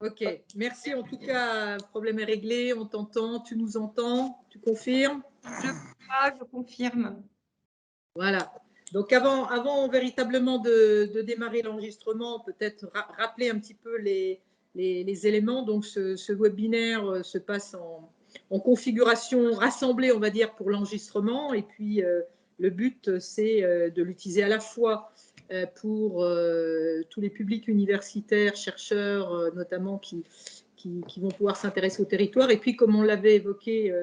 Ok, merci en tout cas, le problème est réglé, on t'entend, tu nous entends, tu confirmes? Je confirme. Voilà. Donc avant véritablement de démarrer l'enregistrement, peut-être rappeler un petit peu les éléments. Donc ce webinaire se passe en configuration rassemblée, on va dire, pour l'enregistrement. Et puis le but, c'est de l'utiliser à la fois pour tous les publics universitaires, chercheurs notamment, qui vont pouvoir s'intéresser au territoire. Et puis, comme on l'avait évoqué,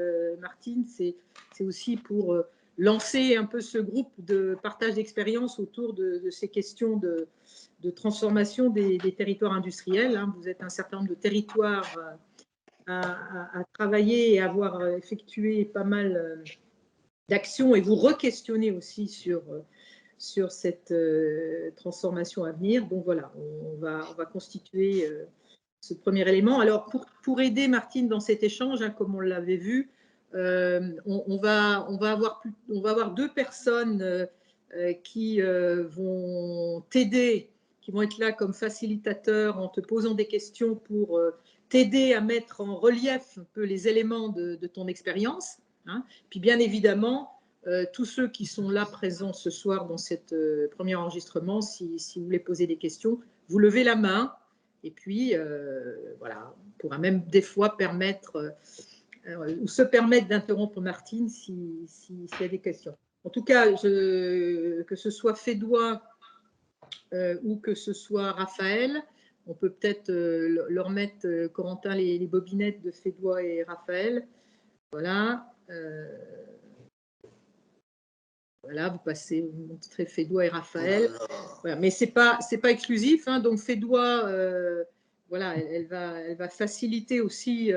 Martine, c'est aussi pour lancer un peu ce groupe de partage d'expérience autour de ces questions de transformation des territoires industriels. Hein. Vous êtes un certain nombre de territoires à travailler et à avoir effectué pas mal d'actions, et vous re-questionnez aussi sur cette transformation à venir. Donc voilà, on va constituer ce premier élément. Alors pour aider Martine dans cet échange, hein, comme on l'avait vu, on va avoir deux personnes qui vont t'aider, qui vont être là comme facilitateurs en te posant des questions pour t'aider à mettre en relief un peu les éléments de ton expérience. Hein. Puis bien évidemment, tous ceux qui sont là présents ce soir dans cet premier enregistrement, si vous voulez poser des questions, vous levez la main. Et puis, voilà, on pourra même des fois permettre ou se permettre d'interrompre Martine s'il y a des questions. En tout cas, que ce soit Fédois ou que ce soit Raphaël, on peut peut-être leur mettre, Corentin, les bobinettes de Fédois et Raphaël. Voilà. Voilà, vous passez, vous montrez Fédois et Raphaël. Voilà, mais c'est pas exclusif. Hein, donc Fédois, voilà, elle va faciliter aussi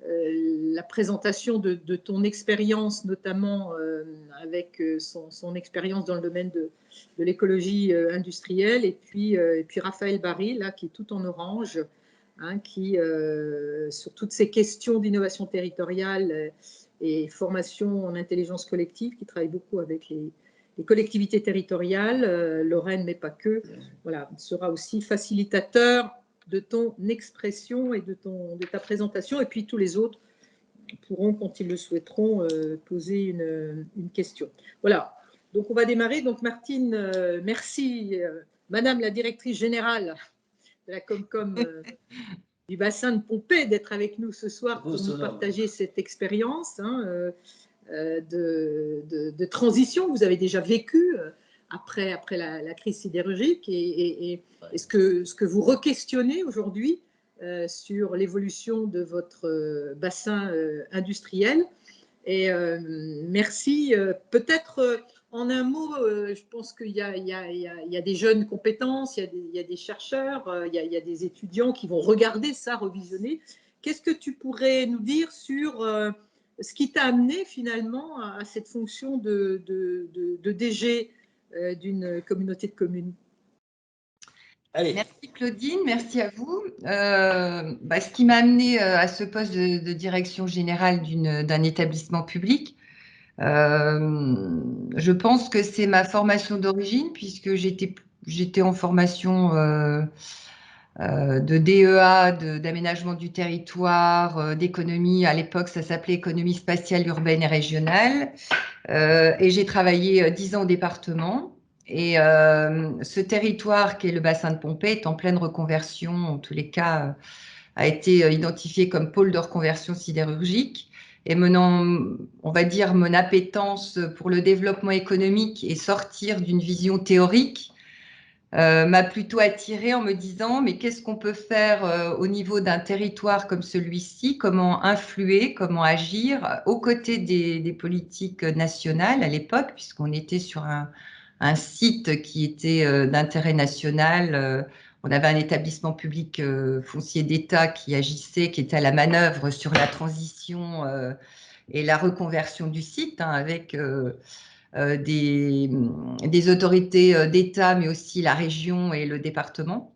la présentation de ton expérience, notamment avec son expérience dans le domaine de l'écologie industrielle. Et puis Raphaël Barry, là, qui est tout en orange, hein, qui, sur toutes ces questions d'innovation territoriale et formation en intelligence collective, qui travaille beaucoup avec les collectivités territoriales, Lorraine, mais pas que, voilà, sera aussi facilitateur de ton expression et de ta présentation. Et puis tous les autres pourront, quand ils le souhaiteront, poser une question. Voilà, donc on va démarrer. Donc Martine, merci, Madame la directrice générale de la Comcom du bassin de Pompée, d'être avec nous ce soir pour nous partager cette expérience de transition que vous avez déjà vécue après la crise sidérurgique et ce que vous re-questionnez aujourd'hui sur l'évolution de votre bassin industriel. Et merci. Peut-être en un mot, je pense qu'il y a des jeunes compétences, il y a des chercheurs, il y a des étudiants qui vont regarder ça, revisionner. Qu'est-ce que tu pourrais nous dire sur ce qui t'a amené finalement à cette fonction de DG d'une communauté de communes? Allez. Merci Claudine, merci à vous. Ce qui m'a amené à ce poste de direction générale d'un établissement public, je pense que c'est ma formation d'origine, puisque j'étais en formation de DEA, d'aménagement du territoire, d'économie. À l'époque, ça s'appelait économie spatiale urbaine et régionale. Et j'ai travaillé 10 ans au département. Et ce territoire qui est le bassin de Pompée est en pleine reconversion, en tous les cas, a été identifié comme pôle de reconversion sidérurgique. Et on va dire, mon appétence pour le développement économique et sortir d'une vision théorique m'a plutôt attirée en me disant, mais qu'est-ce qu'on peut faire au niveau d'un territoire comme celui-ci? Comment influer, comment agir aux côtés des politiques nationales à l'époque, puisqu'on était sur un site qui était d'intérêt national. On avait un établissement public foncier d'État qui agissait, qui était à la manœuvre sur la transition et la reconversion du site, hein, avec des autorités d'État, mais aussi la région et le département.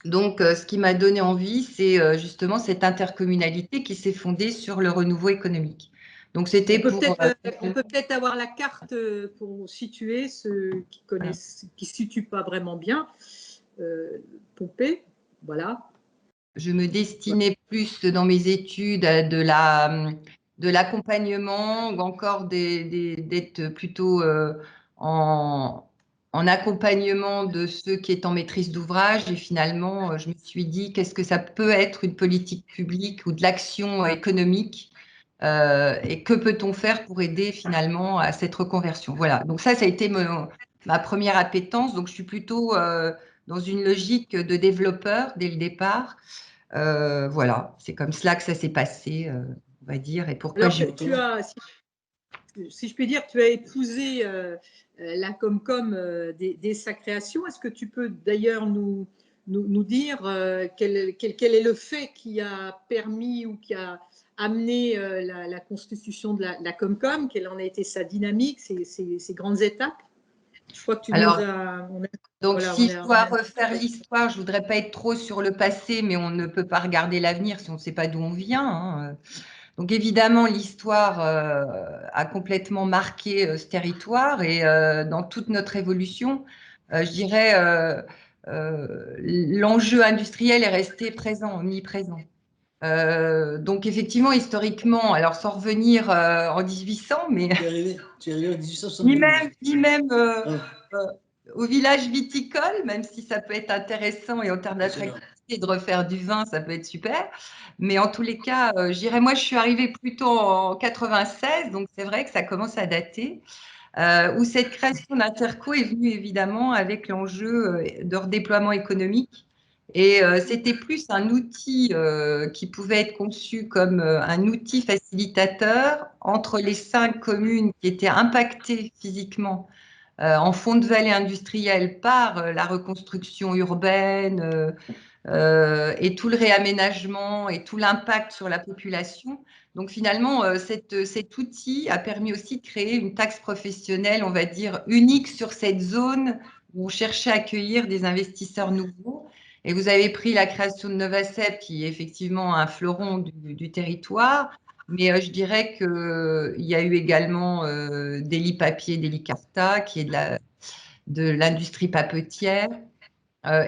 Donc, ce qui m'a donné envie, c'est justement cette intercommunalité qui s'est fondée sur le renouveau économique. Donc, c'était On peut peut-être avoir la carte pour situer ceux qui connaissent, qui ne situent pas vraiment bien Pompée. Voilà. je me destinais plus dans mes études à de l'accompagnement ou encore d'être plutôt en, en accompagnement de ceux qui est en maîtrise d'ouvrage. Et finalement, je me suis dit, qu'est-ce que ça peut être une politique publique ou de l'action économique et que peut-on faire pour aider finalement à cette reconversion? Voilà, donc ça a été ma première appétence. Donc, je suis plutôt dans une logique de développeur dès le départ. Voilà, c'est comme cela que ça s'est passé, on va dire, et pourquoi Alors, j'ai… si je puis dire, tu as épousé la Comcom dès sa création. Est-ce que tu peux d'ailleurs nous dire quel est le fait qui a permis ou qui a amené la constitution de la Comcom, quelle en a été sa dynamique, ses grandes étapes? Je crois que tu nous Alors, as… donc, voilà, si je dois refaire l'histoire, je voudrais pas être trop sur le passé, mais on ne peut pas regarder l'avenir si on ne sait pas d'où on vient, hein. Donc, évidemment, l'histoire a complètement marqué ce territoire et dans toute notre évolution, je dirais, l'enjeu industriel est resté présent, omniprésent. Donc, effectivement, historiquement, alors sans revenir en 1800, mais Tu es arrivé en 1872. ni même euh, au village viticole, même si ça peut être intéressant et en termes d'attractivité de refaire du vin, ça peut être super. Mais en tous les cas, je dirais, moi, je suis arrivée plutôt en 96, donc c'est vrai que ça commence à dater, où cette création d'Interco est venue évidemment avec l'enjeu de redéploiement économique. Et c'était plus un outil qui pouvait être conçu comme un outil facilitateur entre les 5 communes qui étaient impactées physiquement en fond de vallée industrielle par la reconstruction urbaine et tout le réaménagement et tout l'impact sur la population. Donc finalement, cet outil a permis aussi de créer une taxe professionnelle, on va dire, unique sur cette zone où on cherchait à accueillir des investisseurs nouveaux. Et vous avez pris la création de Novacep, qui est effectivement un fleuron du territoire. Mais je dirais qu'il y a eu également Deli Papier, Deli Carta, qui est de l'industrie papetière.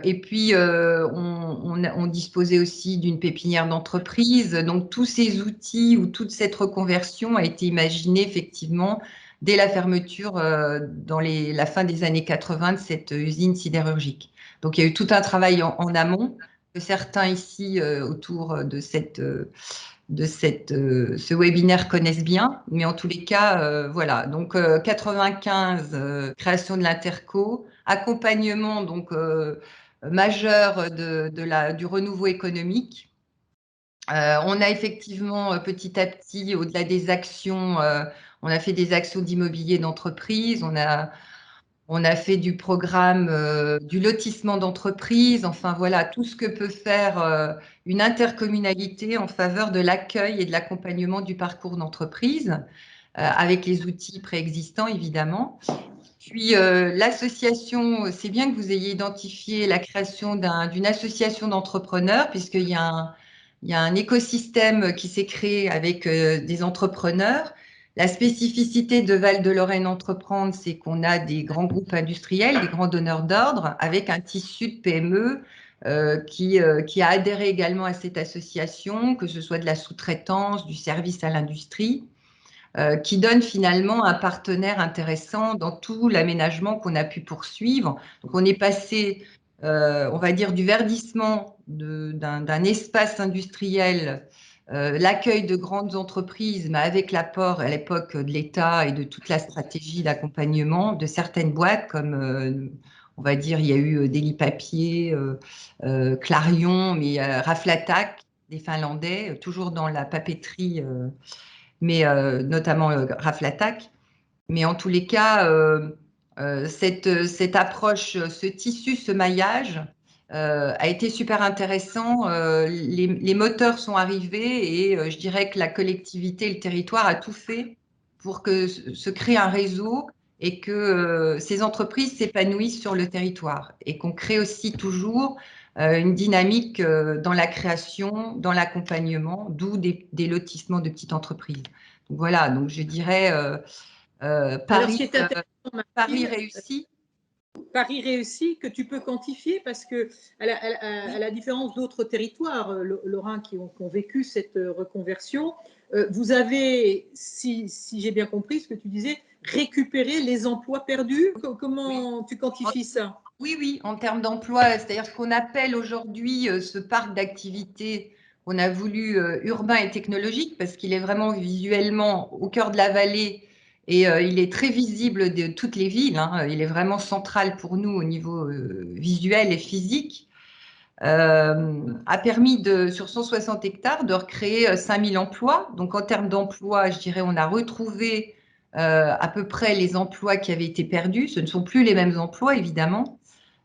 Et puis, on disposait aussi d'une pépinière d'entreprise. Donc, tous ces outils ou toute cette reconversion a été imaginée effectivement dès la fermeture dans la fin des années 80 de cette usine sidérurgique. Donc, il y a eu tout un travail en amont que certains ici autour de ce webinaire connaissent bien. Mais en tous les cas, voilà. Donc, 95, création de l'Interco, accompagnement donc majeur du renouveau économique. On a effectivement petit à petit, au-delà des actions, on a fait des actions d'immobilier d'entreprise, on a fait du programme du lotissement d'entreprise, enfin voilà, tout ce que peut faire une intercommunalité en faveur de l'accueil et de l'accompagnement du parcours d'entreprise, avec les outils préexistants évidemment. Puis l'association, c'est bien que vous ayez identifié la création d'une association d'entrepreneurs, il y a un écosystème qui s'est créé avec des entrepreneurs. La spécificité de Val-de-Lorraine Entreprendre, c'est qu'on a des grands groupes industriels, des grands donneurs d'ordre, avec un tissu de PME qui a adhéré également à cette association, que ce soit de la sous-traitance, du service à l'industrie, qui donne finalement un partenaire intéressant dans tout l'aménagement qu'on a pu poursuivre. Donc, on est passé, on va dire, du verdissement d'un espace industriel, l'accueil de grandes entreprises, mais avec l'apport à l'époque de l'État et de toute la stratégie d'accompagnement de certaines boîtes comme, on va dire, il y a eu Deli Papier, Clarion, mais Raflatac, des Finlandais, toujours dans la papeterie mais notamment Raflatac. Mais en tous les cas, cette approche, ce tissu, ce maillage a été super intéressant. Les moteurs sont arrivés et je dirais que la collectivité, le territoire a tout fait pour que se crée un réseau et que ces entreprises s'épanouissent sur le territoire et qu'on crée aussi toujours une dynamique dans la création, dans l'accompagnement, d'où des lotissements de petites entreprises. Donc voilà, donc je dirais Alors, Paris, ce qui est intéressant, Paris Mathilde, réussi. Paris réussi que tu peux quantifier parce que, à la différence d'autres territoires lorrains qui ont vécu cette reconversion, vous avez, si j'ai bien compris ce que tu disais, récupéré les emplois perdus. Comment tu quantifies ça? Oui, en termes d'emploi, c'est-à-dire ce qu'on appelle aujourd'hui ce parc d'activités qu'on a voulu urbain et technologique, parce qu'il est vraiment visuellement au cœur de la vallée et il est très visible de toutes les villes, hein. Il est vraiment central pour nous au niveau visuel et physique. A permis sur 160 hectares de recréer 5000 emplois. Donc en termes d'emploi, je dirais on a retrouvé à peu près les emplois qui avaient été perdus. Ce ne sont plus les mêmes emplois, évidemment.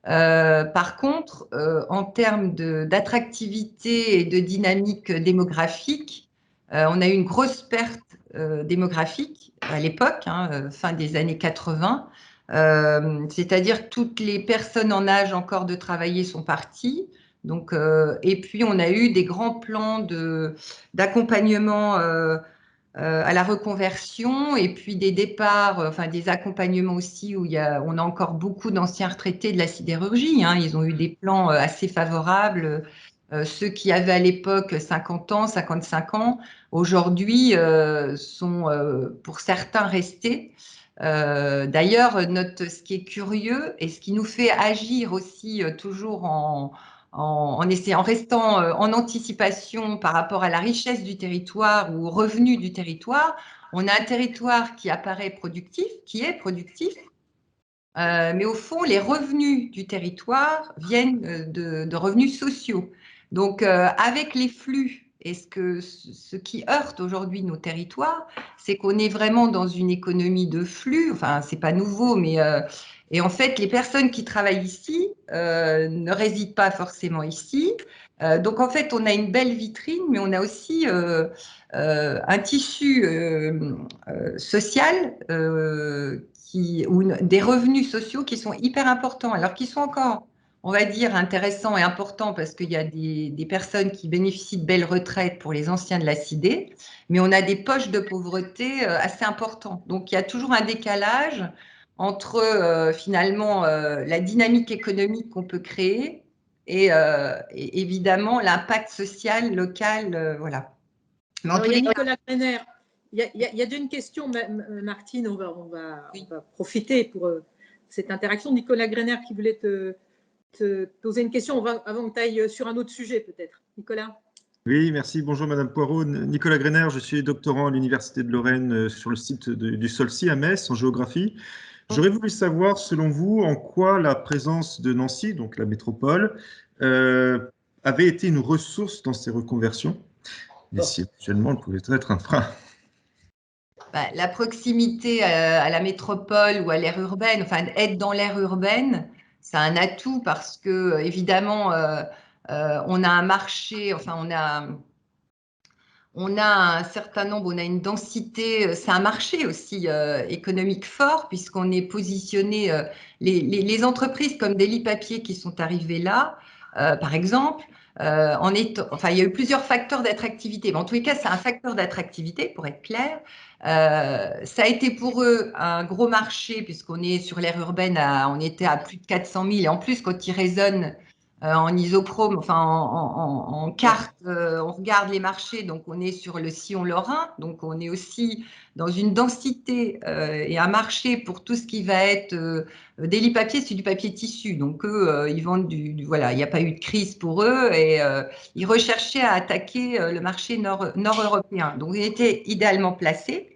Par contre, en termes d'attractivité et de dynamique démographique, on a eu une grosse perte démographique à l'époque, hein, fin des années 80. C'est-à-dire que toutes les personnes en âge encore de travailler sont parties. Donc, et puis, on a eu des grands plans d'accompagnement à la reconversion et puis des départs, enfin des accompagnements aussi où on a encore beaucoup d'anciens retraités de la sidérurgie, hein. Ils ont eu des plans assez favorables. Ceux qui avaient à l'époque 50 ans, 55 ans, aujourd'hui sont pour certains restés. D'ailleurs, ce qui est curieux et ce qui nous fait agir aussi toujours en restant en anticipation par rapport à la richesse du territoire ou aux revenus du territoire, on a un territoire qui apparaît productif, qui est productif, mais au fond, les revenus du territoire viennent de revenus sociaux. Donc, avec les flux, et ce qui heurte aujourd'hui nos territoires, c'est qu'on est vraiment dans une économie de flux. Enfin, c'est pas nouveau, mais et en fait, les personnes qui travaillent ici ne résident pas forcément ici. Donc, en fait, on a une belle vitrine, mais on a aussi un tissu social ou des revenus sociaux qui sont hyper importants, alors qu'ils sont encore, on va dire, intéressants et importants parce qu'il y a des personnes qui bénéficient de belles retraites pour les anciens de la CIDE, mais on a des poches de pauvreté assez importantes. Donc, il y a toujours un décalage entre finalement la dynamique économique qu'on peut créer et évidemment l'impact social local, voilà. Mais alors, il y a Nicolas Grener. Il y a déjà une question, Martine, on va profiter pour cette interaction. Nicolas Grener qui voulait te poser une question avant que tu ailles sur un autre sujet, peut-être. Nicolas? Oui, merci. Bonjour Madame Poirot. Nicolas Grener, je suis doctorant à l'Université de Lorraine sur le site du SOLCI à Metz en géographie. J'aurais voulu savoir, selon vous, en quoi la présence de Nancy, donc la métropole, avait été une ressource dans ces reconversions, et si actuellement elle pouvait être un frein. La proximité à la métropole ou à l'aire urbaine, enfin être dans l'aire urbaine, c'est un atout parce que évidemment on a un marché, enfin on a un certain nombre, on a une densité, c'est un marché aussi économique fort puisqu'on est positionné, les entreprises comme Deli Papier qui sont arrivées là, par exemple, enfin il y a eu plusieurs facteurs d'attractivité, mais en tous les cas c'est un facteur d'attractivité pour être clair. Ça a été pour eux un gros marché puisqu'on est sur l'aire urbaine, on était à plus de 400 000 et en plus quand ils raisonnent en isochrome, enfin en carte, on regarde les marchés, donc on est sur le sillon lorrain, donc on est aussi dans une densité et un marché pour tout ce qui va être Deli Papier, c'est du papier tissu, donc eux, ils vendent voilà, il n'y a pas eu de crise pour eux et ils recherchaient à attaquer le marché nord-européen, donc ils étaient idéalement placés.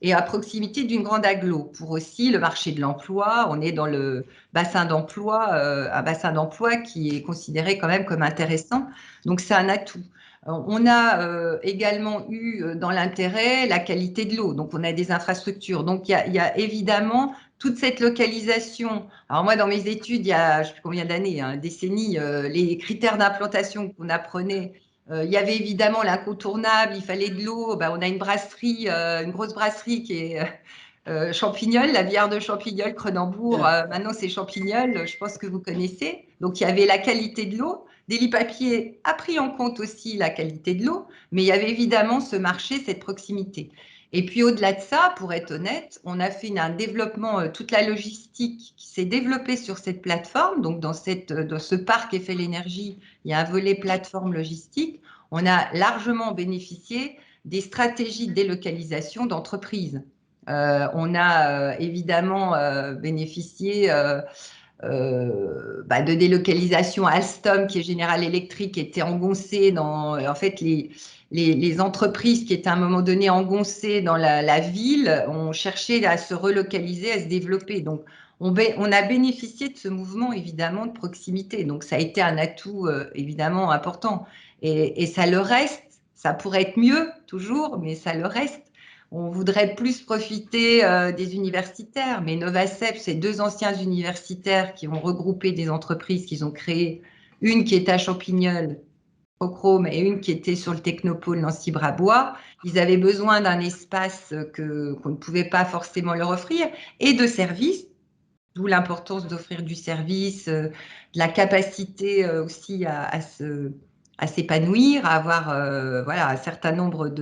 Et à proximité d'une grande agglo pour aussi le marché de l'emploi. On est dans le bassin d'emploi, un bassin d'emploi qui est considéré quand même comme intéressant. Donc, c'est un atout. On a également eu dans l'intérêt la qualité de l'eau. Donc, on a des infrastructures. Donc, il y a évidemment toute cette localisation. Alors, moi, dans mes études, il y a je ne sais plus combien d'années, décennies, les critères d'implantation qu'on apprenait, il y avait évidemment l'incontournable, il fallait de l'eau. On a une brasserie, une grosse brasserie qui est Champignol, la bière de Champignol, Crenambourg. Maintenant, c'est Champignol, je pense que vous connaissez. Donc, il y avait la qualité de l'eau. Deli Papier a pris en compte aussi la qualité de l'eau, mais il y avait évidemment ce marché, cette proximité. Et puis au-delà de ça, pour être honnête, on a fait un développement, toute la logistique qui s'est développée sur cette plateforme. Donc dans ce parc Eiffel Énergie, il y a un volet plateforme logistique. On a largement bénéficié des stratégies de délocalisation d'entreprises. On a évidemment bénéficié de délocalisation. Alstom, qui est General Electric, était engoncé dans, en fait, les entreprises qui étaient à un moment donné engoncées dans la ville ont cherché à se relocaliser, à se développer. Donc, on a bénéficié de ce mouvement, évidemment, de proximité. Donc, ça a été un atout, évidemment, important. Et ça le reste. Ça pourrait être mieux, toujours, mais ça le reste. On voudrait plus profiter des universitaires, mais Novacep, c'est 2 anciens universitaires qui ont regroupé des entreprises qu'ils ont créées, une qui est à Champignol, Prochrome, et une qui était sur le Technopôle Nancy-Brabois. Ils avaient besoin d'un espace qu'on ne pouvait pas forcément leur offrir, et de services, d'où l'importance d'offrir du service, de la capacité aussi à s'épanouir, à avoir un certain nombre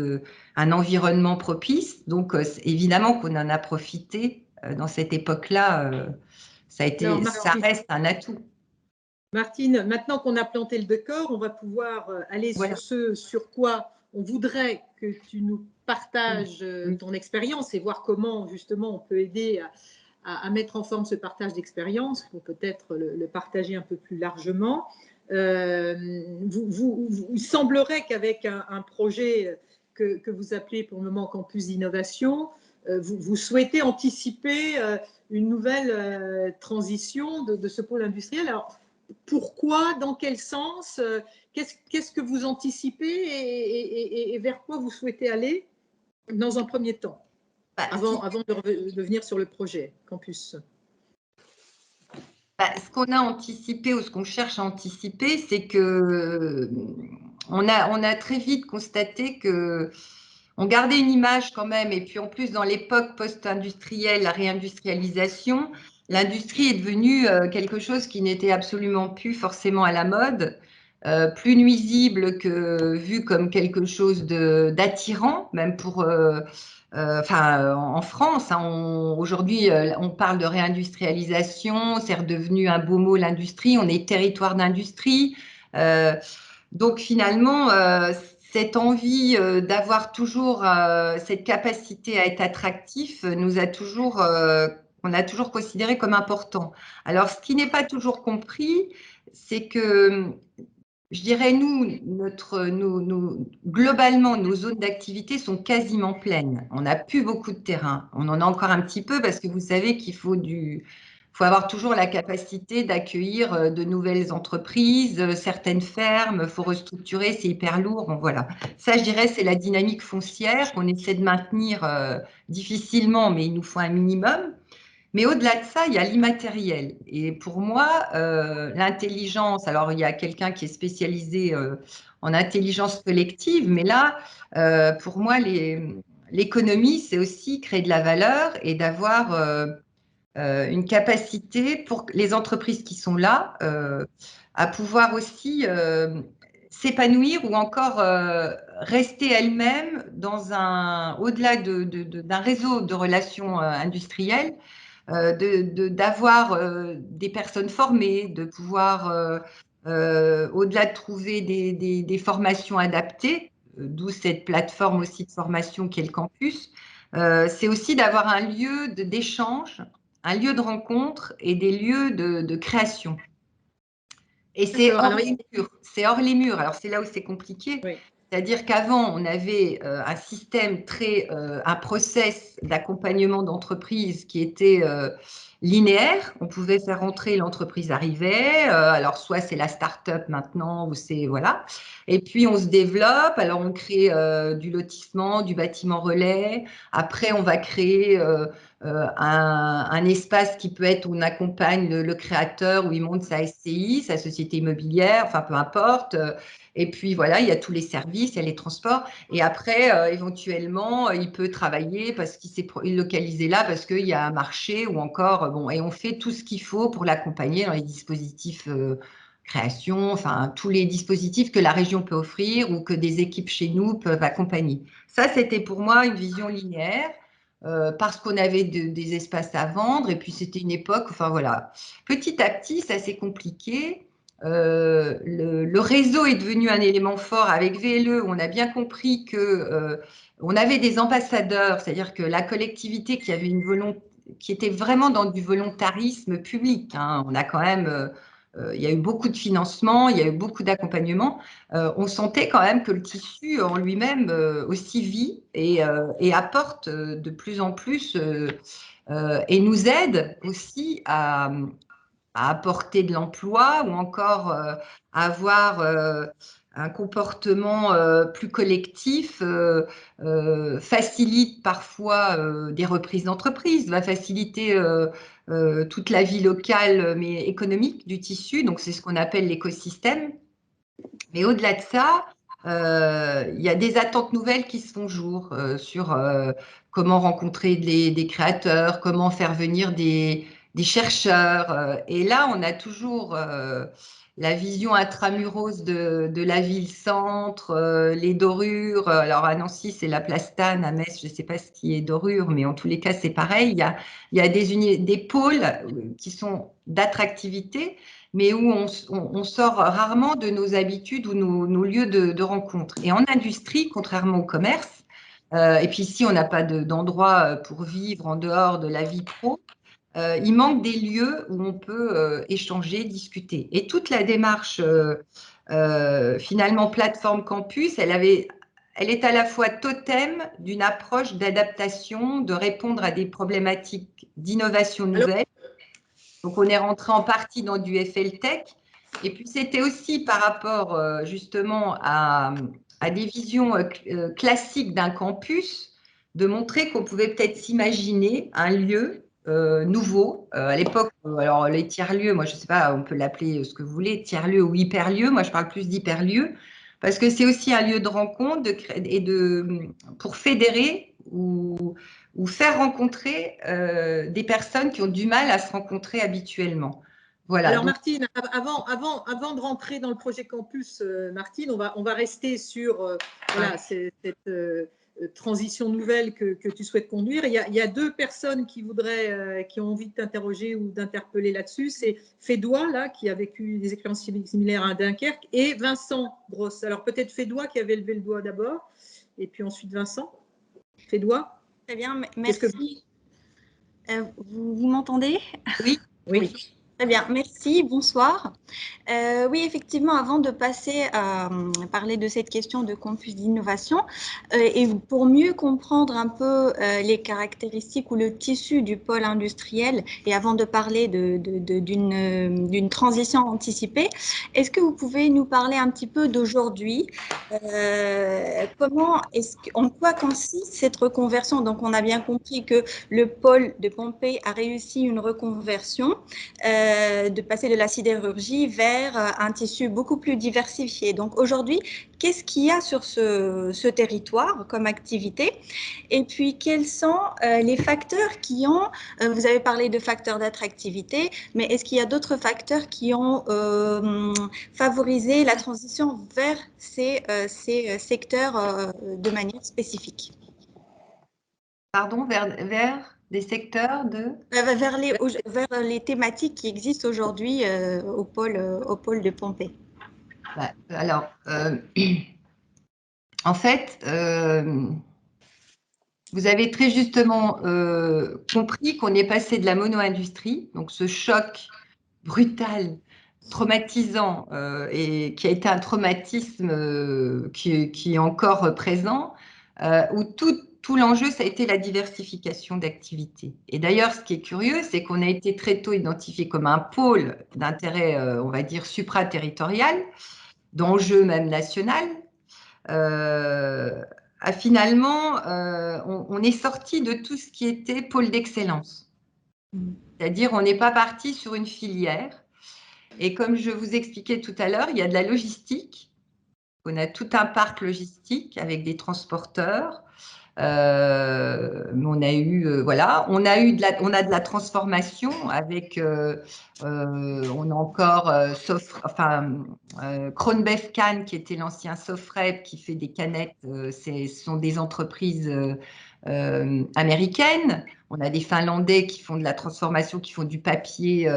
un environnement propice. Donc, évidemment qu'on en a profité dans cette époque-là. Ça reste un atout. Martine, maintenant qu'on a planté le décor, on va pouvoir aller sur ce sur quoi on voudrait que tu nous partages ton expérience et voir comment justement on peut aider à mettre en forme ce partage d'expérience pour peut-être le partager un peu plus largement. Il semblerait qu'avec un projet que vous appelez pour le moment Campus d'innovation, vous souhaitez anticiper une nouvelle transition de ce pôle industriel. Alors, pourquoi, dans quel sens, qu'est-ce que vous anticipez et vers quoi vous souhaitez aller dans un premier temps, avant de venir sur le projet Campus? Ce qu'on a anticipé ou ce qu'on cherche à anticiper, c'est que on a très vite constaté que on gardait une image quand même, et puis en plus dans l'époque post-industrielle, la réindustrialisation, l'industrie est devenue quelque chose qui n'était absolument plus forcément à la mode, plus nuisible que vu comme quelque chose d'attirant, même pour en France, aujourd'hui, on parle de réindustrialisation, c'est redevenu un beau mot, l'industrie, on est territoire d'industrie. Donc finalement, cette envie d'avoir toujours cette capacité à être attractif on a toujours considéré comme important. Alors, ce qui n'est pas toujours compris, c'est que je dirais, globalement, nos zones d'activité sont quasiment pleines. On n'a plus beaucoup de terrain. On en a encore un petit peu parce que vous savez qu'il faut avoir toujours la capacité d'accueillir de nouvelles entreprises, certaines fermes, il faut restructurer, c'est hyper lourd. Bon, voilà. Ça, je dirais, c'est la dynamique foncière qu'on essaie de maintenir difficilement, mais il nous faut un minimum. Mais au-delà de ça, il y a l'immatériel. Et pour moi, l'intelligence, alors il y a quelqu'un qui est spécialisé en intelligence collective, mais là, pour moi, l'économie, c'est aussi créer de la valeur et d'avoir une capacité pour les entreprises qui sont là à pouvoir aussi s'épanouir ou encore rester elles-mêmes au-delà d'un réseau de relations industrielles. D'avoir des personnes formées, de pouvoir, au-delà de trouver des formations adaptées, d'où cette plateforme aussi de formation qui est le campus, c'est aussi d'avoir un lieu d'échange, un lieu de rencontre et des lieux de création. Et c'est hors les murs. C'est hors les murs. Alors, c'est là où c'est compliqué. Oui. C'est-à-dire qu'avant, on avait un système un process d'accompagnement d'entreprise qui était linéaire. On pouvait faire rentrer, l'entreprise arrivait. Alors, soit c'est la start-up maintenant, ou c'est, voilà. Et puis, on se développe. Alors, on crée du lotissement, du bâtiment relais. Après, on va créer un espace qui peut être où on accompagne le créateur, où il monte sa SCI, sa société immobilière, enfin, peu importe. Et puis, voilà, il y a tous les services, il y a les transports. Et après, éventuellement, il peut travailler parce qu'il s'est localisé là, parce qu'il y a un marché ou encore, bon, et on fait tout ce qu'il faut pour l'accompagner dans les dispositifs création, enfin tous les dispositifs que la région peut offrir ou que des équipes chez nous peuvent accompagner. Ça, c'était pour moi une vision linéaire parce qu'on avait des espaces à vendre et puis c'était une époque, enfin voilà. Petit à petit, ça s'est compliqué. Le réseau est devenu un élément fort avec VLE. On a bien compris que on avait des ambassadeurs, c'est-à-dire que la collectivité qui avait une volonté, qui était vraiment dans du volontarisme public. Hein. On a quand même, il y a eu beaucoup de financement, il y a eu beaucoup d'accompagnement. On sentait quand même que le tissu en lui-même aussi vit et apporte de plus en plus et nous aide aussi à apporter de l'emploi ou encore à avoir un comportement plus collectif, facilite parfois des reprises d'entreprise, va faciliter toute la vie locale mais économique du tissu, donc c'est ce qu'on appelle l'écosystème. Mais au-delà de ça, il y a des attentes nouvelles qui se font jour sur comment rencontrer des créateurs, comment faire venir des chercheurs. Et là, on a toujours la vision intramuros de la ville-centre, les dorures. Alors à Nancy, c'est la Plastane, à Metz, je ne sais pas ce qui est dorure, mais en tous les cas, c'est pareil. Il y a des pôles qui sont d'attractivité, mais où on sort rarement de nos habitudes ou nos lieux de rencontre. Et en industrie, contrairement au commerce, et puis ici, on n'a pas d'endroit pour vivre en dehors de la vie pro, il manque des lieux où on peut échanger, discuter. Et toute la démarche, finalement, plateforme campus, elle est à la fois totem d'une approche d'adaptation, de répondre à des problématiques d'innovation nouvelle. Donc, on est rentré en partie dans du FL Tech. Et puis, c'était aussi par rapport justement à des visions classiques d'un campus, de montrer qu'on pouvait peut-être s'imaginer un lieu nouveau. À l'époque, alors les tiers-lieux, moi, je ne sais pas, on peut l'appeler ce que vous voulez, tiers-lieu ou hyper-lieu. Moi, je parle plus d'hyper-lieu parce que c'est aussi un lieu de rencontre pour fédérer ou faire rencontrer des personnes qui ont du mal à se rencontrer habituellement. Voilà. Alors, Martine, avant de rentrer dans le projet campus, Martine, on va rester sur voilà, cette transition nouvelle que tu souhaites conduire. Il y a deux personnes qui ont envie de t'interroger ou d'interpeller là-dessus. C'est Fédois, là, qui a vécu des expériences similaires à Dunkerque, et Vincent Grosse. Alors, peut-être Fédois qui avait levé le doigt d'abord, et puis ensuite Vincent. Fédois. Très bien, merci. Vous m'entendez? Oui. Oui. Très bien, merci, bonsoir. Oui, effectivement, avant de passer à parler de cette question de campus d'innovation, et pour mieux comprendre un peu les caractéristiques ou le tissu du pôle industriel, et avant de parler d'une transition anticipée, est-ce que vous pouvez nous parler un petit peu d'aujourd'hui? En quoi consiste cette reconversion? Donc, on a bien compris que le pôle de Pompée a réussi une reconversion, de passer de la sidérurgie vers un tissu beaucoup plus diversifié. Donc aujourd'hui, qu'est-ce qu'il y a sur ce territoire comme activité? Et puis, quels sont les facteurs qui ont, vous avez parlé de facteurs d'attractivité, mais est-ce qu'il y a d'autres facteurs qui ont favorisé la transition vers ces secteurs de manière spécifique? Pardon, vers des secteurs vers les thématiques qui existent aujourd'hui au pôle de Pompée. Alors, en fait, vous avez très justement compris qu'on est passé de la mono-industrie, donc ce choc brutal, traumatisant, et qui a été un traumatisme qui est encore présent, où tout l'enjeu, ça a été la diversification d'activités. Et d'ailleurs, ce qui est curieux, c'est qu'on a été très tôt identifié comme un pôle d'intérêt, on va dire, supraterritorial, d'enjeu même national. Finalement, on est sorti de tout ce qui était pôle d'excellence. C'est-à-dire, on n'est pas parti sur une filière. Et comme je vous expliquais tout à l'heure, il y a de la logistique. On a tout un parc logistique avec des transporteurs. On a eu, voilà, on a de la transformation avec, on a encore Kronbev Can, qui était l'ancien Sofrep, qui fait des canettes. Ce sont des entreprises américaines. On a des Finlandais qui font de la transformation, qui font du papier,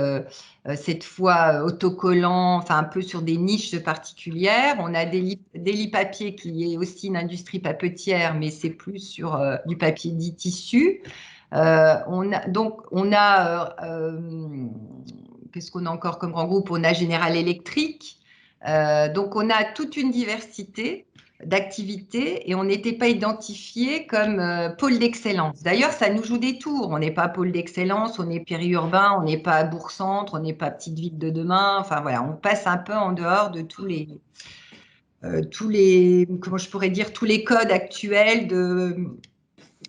cette fois autocollant, enfin un peu sur des niches particulières. On a Deli Papier, qui est aussi une industrie papetière, mais c'est plus sur du papier dit tissu. Qu'est-ce qu'on a encore comme grand groupe? On a General Electric. Donc, on a toute une diversité d'activités et on n'était pas identifié comme pôle d'excellence. D'ailleurs, ça nous joue des tours. On n'est pas pôle d'excellence, on est périurbain, on n'est pas bourg-centre, on n'est pas petite ville de demain. Enfin, voilà, on passe un peu en dehors de tous les comment je pourrais dire, tous les codes actuels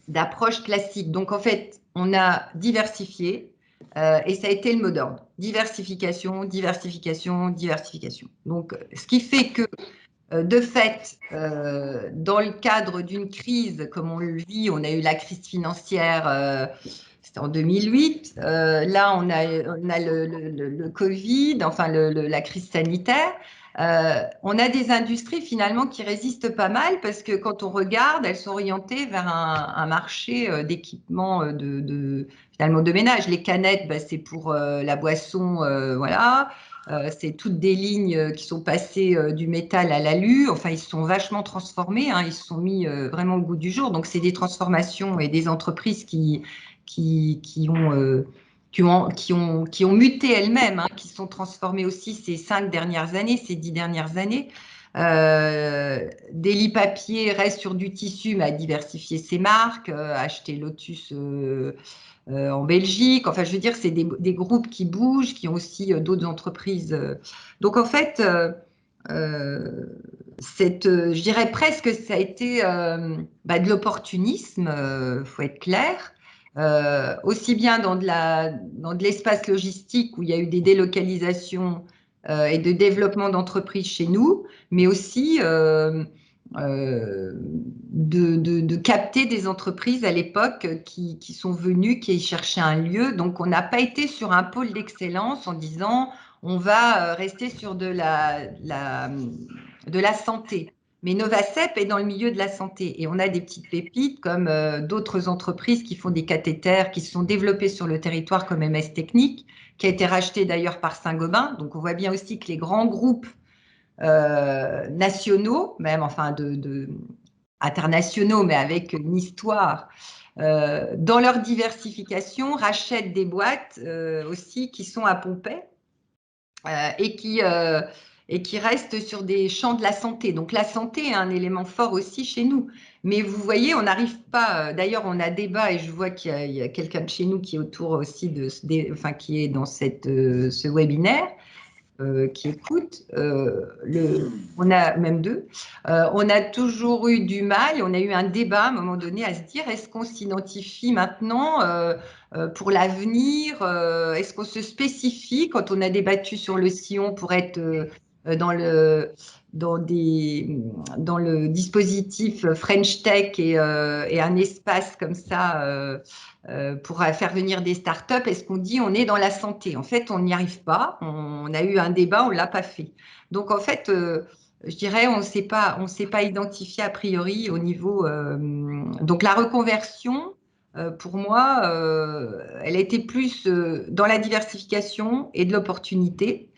d'approche classique. Donc, en fait, on a diversifié et ça a été le mot d'ordre. Diversification, diversification, diversification. Donc, ce qui fait que, de fait, dans le cadre d'une crise, comme on le vit, on a eu la crise financière, c'était en 2008. Là, on a le Covid, enfin la crise sanitaire. On a des industries finalement qui résistent pas mal parce que quand on regarde, elles sont orientées vers un marché d'équipement finalement de ménage. Les canettes, bah, c'est pour la boisson, voilà. C'est toutes des lignes qui sont passées du métal à l'alu. Enfin, ils se sont vachement transformés, hein, ils se sont mis vraiment au goût du jour. Donc, c'est des transformations et des entreprises qui ont muté elles-mêmes, hein, qui se sont transformées aussi ces 5 dernières années, ces 10 dernières années. Deli Papier reste sur du tissu, mais a diversifié ses marques, acheté Lotus en Belgique. Enfin, je veux dire, c'est des groupes qui bougent, qui ont aussi d'autres entreprises. Donc, en fait, je dirais presque que ça a été de l'opportunisme, faut être clair. Aussi bien dans de l'espace logistique où il y a eu des délocalisations et de développement d'entreprises chez nous, mais aussi de capter des entreprises à l'époque qui sont venues, qui cherchaient un lieu. Donc, on n'a pas été sur un pôle d'excellence en disant on va rester sur de la santé. Mais Novacep est dans le milieu de la santé et on a des petites pépites comme d'autres entreprises qui font des cathéters, qui se sont développées sur le territoire comme MS Technique, qui a été racheté d'ailleurs par Saint-Gobain. Donc, on voit bien aussi que les grands groupes nationaux, même enfin internationaux, mais avec une histoire, dans leur diversification, rachètent des boîtes aussi qui sont à Pompey et qui restent sur des champs de la santé. Donc, la santé est un élément fort aussi chez nous. Mais vous voyez, on n'arrive pas… D'ailleurs, on a débat et je vois qu'il y a quelqu'un de chez nous qui est autour aussi qui est dans ce webinaire. Qui écoutent, on a même deux, on a toujours eu du mal, on a eu un débat à un moment donné à se dire est-ce qu'on s'identifie maintenant pour l'avenir, est-ce qu'on se spécifie quand on a débattu sur le sillon pour être dans le dispositif French Tech et un espace comme ça pour faire venir des startups, est-ce qu'on dit on est dans la santé? En fait, on n'y arrive pas. On a eu un débat, on ne l'a pas fait. Donc, en fait, je dirais, on ne s'est pas identifié a priori au niveau… donc, la reconversion, pour moi, elle a été plus dans la diversification et de l'opportunité.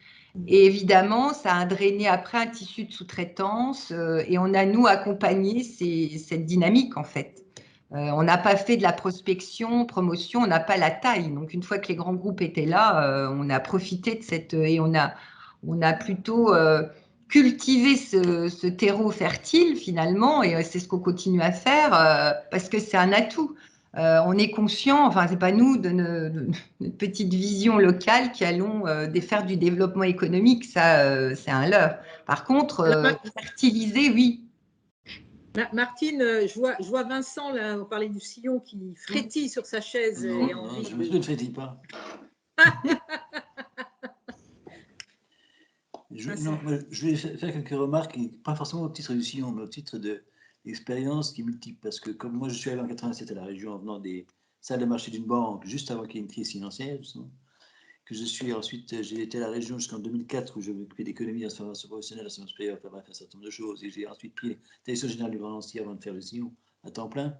Et évidemment, ça a drainé après un tissu de sous-traitance et on a, nous, accompagné cette dynamique, en fait. On n'a pas fait de la prospection, promotion, on n'a pas la taille. Donc, une fois que les grands groupes étaient là, on a profité de cette… Et on a plutôt cultivé ce terreau fertile, finalement, et c'est ce qu'on continue à faire parce que c'est un atout. On est conscient, enfin, c'est pas nous, de notre petite vision locale qui allons faire du développement économique, ça, c'est un leurre. Par contre, fertiliser, oui. Martine, je vois Vincent, là, on parlait du sillon, qui frétille sur sa chaise. Non, je ne frétille pas. Je vais faire quelques remarques, pas forcément au titre du sillon, mais au titre de expérience qui est multiple. Parce que comme moi, je suis allé en 87 à la région en venant des salles de marché d'une banque, juste avant qu'il y ait une crise financière, justement, que je suis ensuite, j'ai été à la région jusqu'en 2004 où je m'occupais d'économie, de la formation professionnelle, de la formation supérieure, bref, un certain nombre de choses. Et j'ai ensuite pris la direction générale du Grand Nancy avant de faire le sillon à temps plein.